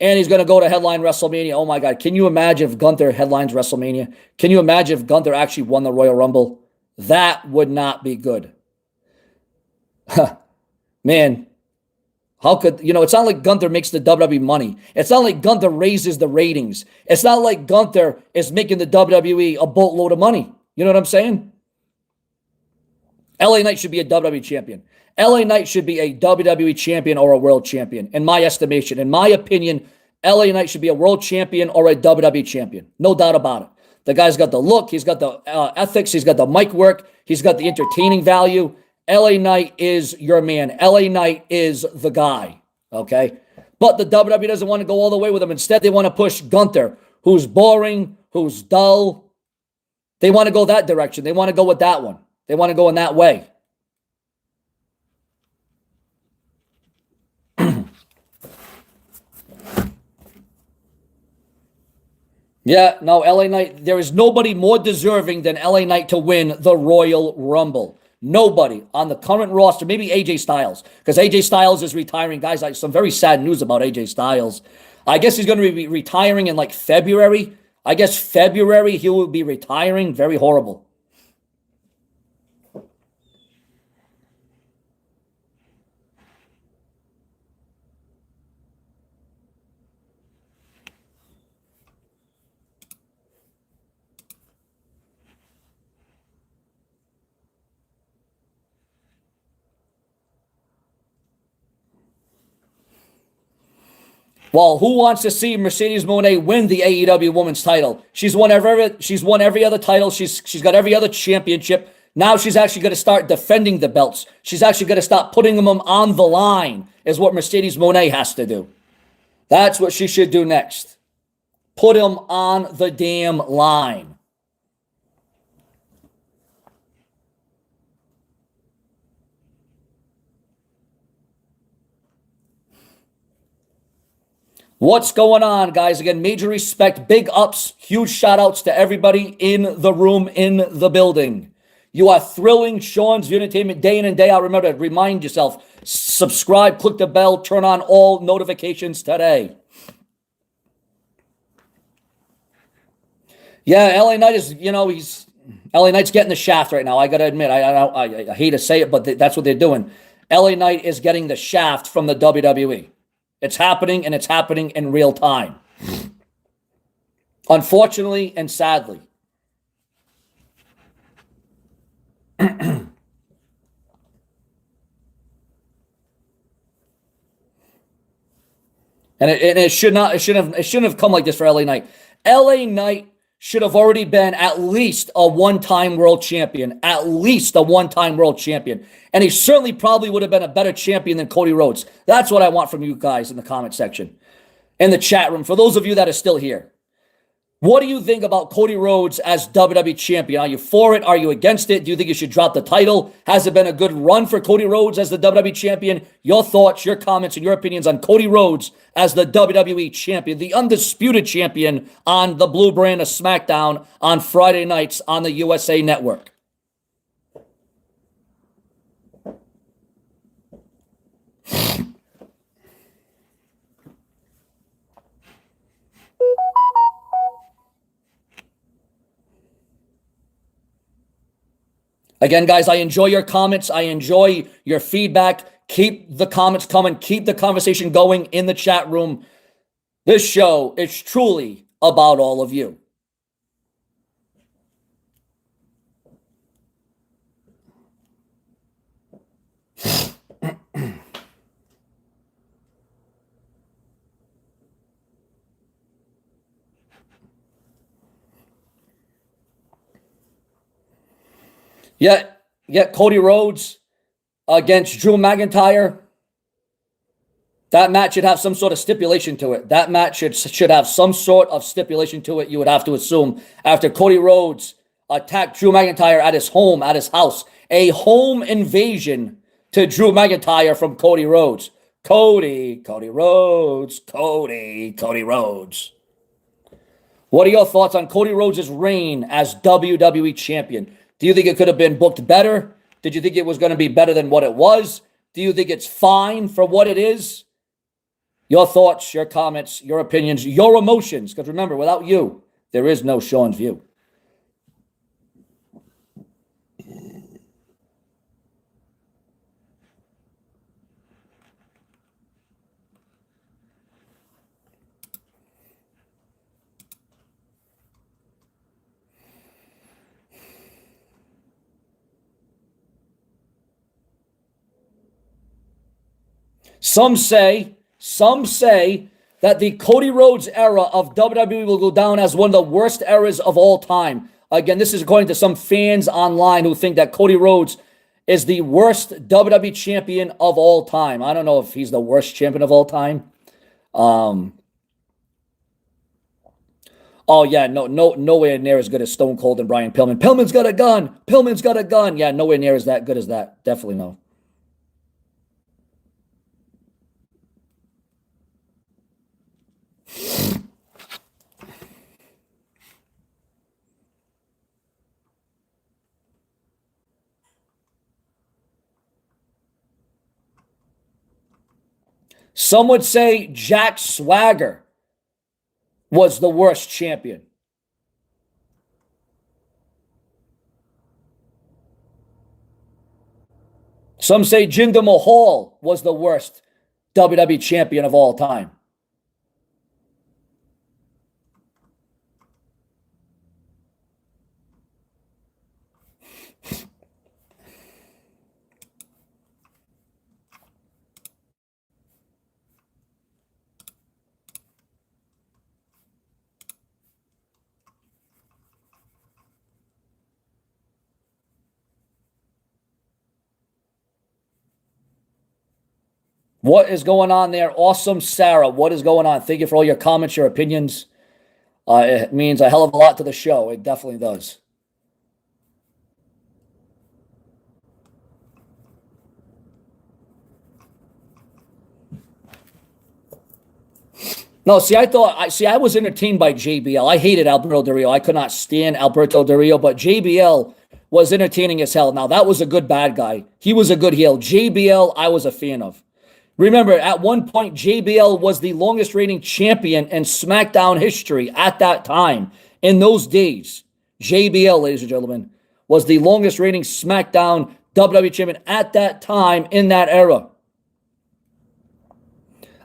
and he's going to go to headline WrestleMania. Oh my God, can you imagine if Gunther headlines WrestleMania? Can you imagine if Gunther actually won the Royal Rumble? That would not be good. Man. How could, it's not like Gunther makes the WWE money. It's not like Gunther raises the ratings. It's not like Gunther is making the WWE a boatload of money. You know what I'm saying? LA Knight should be a WWE champion. LA Knight should be a WWE champion or a world champion, in my estimation. In my opinion, LA Knight should be a world champion or a WWE champion. No doubt about it. The guy's got the look. He's got the ethics. He's got the mic work. He's got the entertaining value. LA Knight is your man. LA Knight is the guy, okay? But the WWE doesn't want to go all the way with him. Instead, they want to push Gunther, who's boring, who's dull. They want to go that direction. They want to go with that one. They want to go in that way. Yeah, no, LA Knight, there is nobody more deserving than LA Knight to win the Royal Rumble. Nobody on the current roster, maybe AJ Styles, because AJ Styles is retiring. Guys, some very sad news about AJ Styles. I guess he's going to be retiring in like February. I guess February he will be retiring. Very horrible. Well, who wants to see Mercedes Moné win the AEW Women's title? She's won every other title. She's got every other championship. Now she's actually going to start defending the belts. She's actually going to stop putting them on the line, is what Mercedes Moné has to do. That's what she should do next. Put them on the damn line. What's going on, guys? Again, major respect, big ups, huge shout outs to everybody in the room, in the building. You are thrilling Sean's View Entertainment day in and day out. Remember to remind yourself, subscribe, click the bell, turn on all notifications today. Yeah, LA Knight is, LA Knight's getting the shaft right now. I got to admit, I hate to say it, but that's what they're doing. LA Knight is getting the shaft from the WWE. It's happening, and it's happening in real time. Unfortunately and sadly. And it shouldn't have come like this for LA Knight. LA Knight should have already been at least a one-time world champion. At least a one-time world champion. And he certainly probably would have been a better champion than Cody Rhodes. That's what I want from you guys in the comment section. In the chat room, for those of you that are still here. What do you think about Cody Rhodes as WWE champion? Are you for it? Are you against it? Do you think you should drop the title? Has it been a good run for Cody Rhodes as the WWE champion? Your thoughts, your comments, and your opinions on Cody Rhodes as the WWE champion, the undisputed champion on the blue brand of SmackDown on Friday nights on the USA Network. Again, guys, I enjoy your comments. I enjoy your feedback. Keep the comments coming. Keep the conversation going in the chat room. This show is truly about all of you. Yet Cody Rhodes against Drew McIntyre, that match should have some sort of stipulation to it. That match should have some sort of stipulation to it, you would have to assume, after Cody Rhodes attacked Drew McIntyre at his home, at his house. A home invasion to Drew McIntyre from Cody Rhodes. Cody Rhodes. What are your thoughts on Cody Rhodes' reign as WWE champion? Do you think it could have been booked better? Did you think it was going to be better than what it was? Do you think it's fine for what it is? Your thoughts, your comments, your opinions, your emotions. Because remember, without you, there is no Sean's View. Some say that the Cody Rhodes era of WWE will go down as one of the worst eras of all time. Again, this is according to some fans online who think that Cody Rhodes is the worst WWE champion of all time. I don't know if he's the worst champion of all time. Oh yeah, nowhere near as good as Stone Cold and Brian Pillman. Pillman's got a gun. Yeah, nowhere near as that good as that. Definitely no. Some would say Jack Swagger was the worst champion. Some say Jinder Mahal was the worst WWE champion of all time. What is going on there? Awesome, Sarah. What is going on? Thank you for all your comments, your opinions. It means a hell of a lot to the show. It definitely does. No, I was entertained by JBL. I hated Alberto Del Rio. I could not stand Alberto Del Rio, but JBL was entertaining as hell. Now, that was a good bad guy. He was a good heel. JBL, I was a fan of. Remember, at one point, JBL was the longest reigning champion in SmackDown history at that time. In those days, JBL, ladies and gentlemen, was the longest reigning SmackDown WWE champion at that time in that era.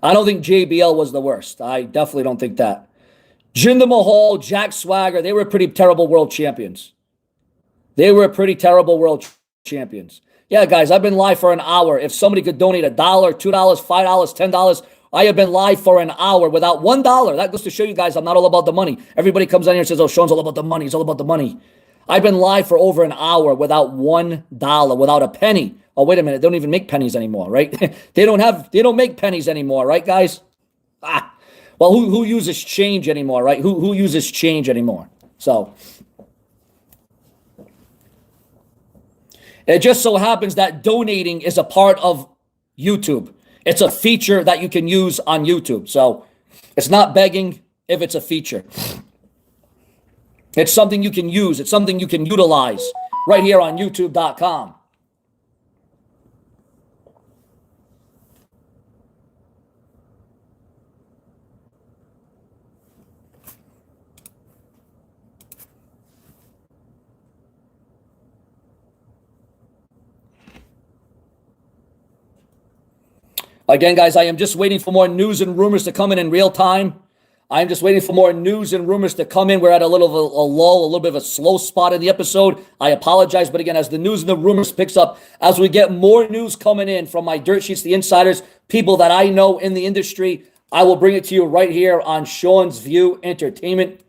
I don't think JBL was the worst. I definitely don't think that. Jinder Mahal, Jack Swagger, they were pretty terrible world champions. They were pretty terrible world champions. Yeah, guys, I've been live for an hour. If somebody could donate $1, $2, $5, $10, I have been live for an hour without $1. That goes to show you guys I'm not all about the money. Everybody comes on here and says, oh, Sean's all about the money. He's all about the money. I've been live for over an hour without $1, without a penny. Oh, wait a minute. They don't even make pennies anymore, right? They don't make pennies anymore, right, guys? Well, who uses change anymore, right? Who uses change anymore? So it just so happens that donating is a part of YouTube. It's a feature that you can use on YouTube. So it's not begging if it's a feature. It's something you can use. It's something you can utilize right here on YouTube.com. Again, guys, I am just waiting for more news and rumors to come in real time. I'm just waiting for more news and rumors to come in. We're at a little of a lull, a little bit of a slow spot in the episode. I apologize. But again, as the news and the rumors picks up, as we get more news coming in from my dirt sheets, the insiders, people that I know in the industry, I will bring it to you right here on Sean's View Entertainment.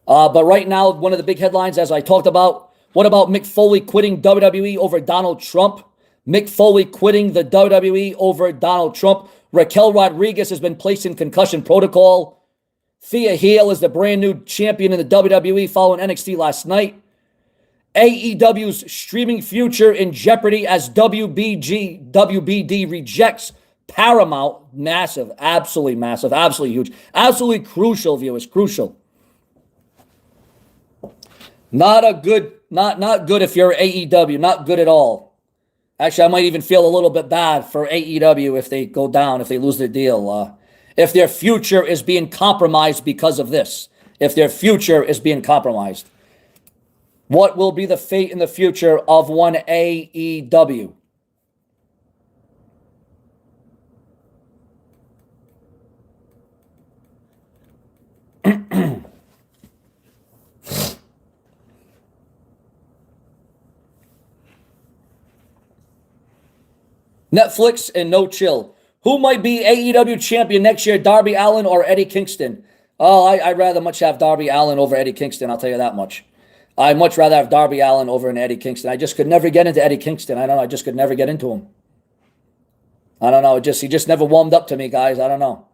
But right now, one of the big headlines, as I talked about, what about Mick Foley quitting WWE over Donald Trump? Mick Foley quitting the WWE over Donald Trump. Raquel Rodriguez has been placed in concussion protocol. Thea Hale is the brand new champion in the WWE following NXT last night. AEW's streaming future in jeopardy as WBD rejects Paramount. Massive, absolutely huge, absolutely crucial, viewers, crucial. Not good if you're AEW, not good at all. Actually, I might even feel a little bit bad for AEW if they go down, if they lose their deal. If their future is being compromised because of this. If their future is being compromised. What will be the fate in the future of one AEW? Netflix and no chill. Who might be AEW champion next year, Darby Allin or Eddie Kingston? Oh, I'd rather much have Darby Allin over Eddie Kingston, I'll tell you that much. I'd much rather have Darby Allin over an Eddie Kingston. I just could never get into Eddie Kingston. I don't know. I just could never get into him. I don't know. He just never warmed up to me, guys. I don't know.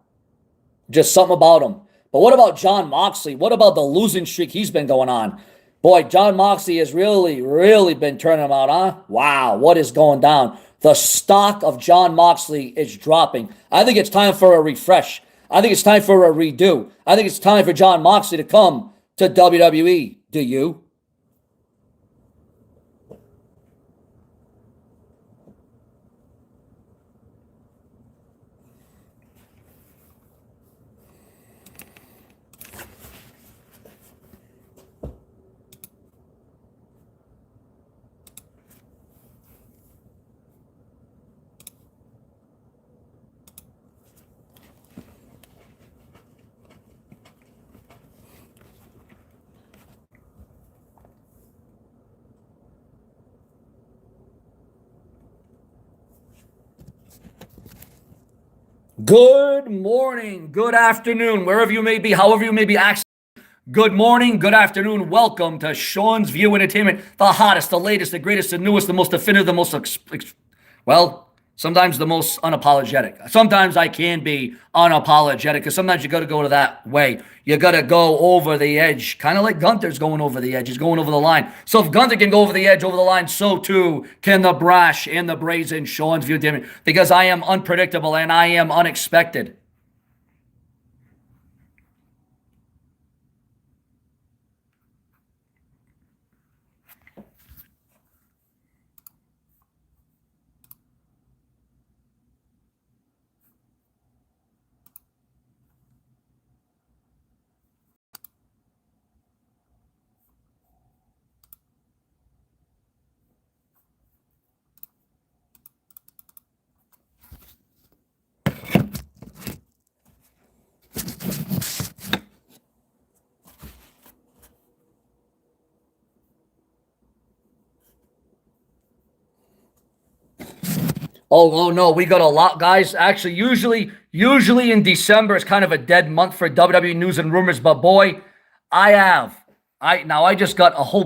Just something about him. But what about Jon Moxley? What about the losing streak he's been going on? Boy, Jon Moxley has really been turning him out, huh? Wow, what is going down? The stock of Jon Moxley is dropping. I think it's time for a refresh. I think it's time for a redo. I think it's time for Jon Moxley to come to WWE. Do you? Good morning, good afternoon, wherever you may be, however you may be accessing. Good morning, good afternoon. Welcome to Sean's View Entertainment, the hottest, the latest, the greatest, the newest, the most definitive, the most, sometimes the most unapologetic. Sometimes I can be unapologetic because sometimes you got to go to that way. You got to go over the edge, kind of like Gunther's going over the edge. He's going over the line. So if Gunther can go over the edge, over the line, so too can the brash and the brazen Sean's View Entertainment, because I am unpredictable and I am unexpected. Oh no, we got a lot, guys. Actually, usually in December, it's kind of a dead month for WWE news and rumors. But boy, I just got a whole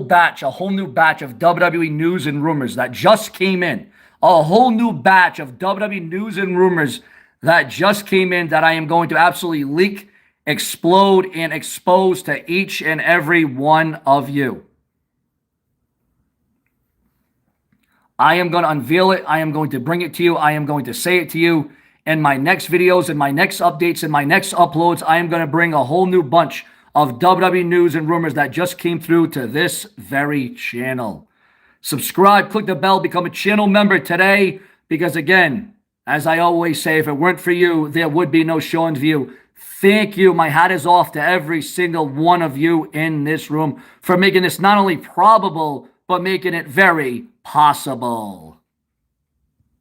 new batch of WWE news and rumors that just came in. A whole new batch of WWE news and rumors that just came in that I am going to absolutely leak, explode, and expose to each and every one of you. I am going to unveil it. I am going to bring it to you. I am going to say it to you in my next videos, in my next updates, in my next uploads. I am going to bring a whole new bunch of WWE news and rumors that just came through to this very channel. Subscribe, click the bell, become a channel member today, because again, as I always say, if it weren't for you, there would be no Sean's View. Thank you. My hat is off to every single one of you in this room for making this not only probable, but making it very possible.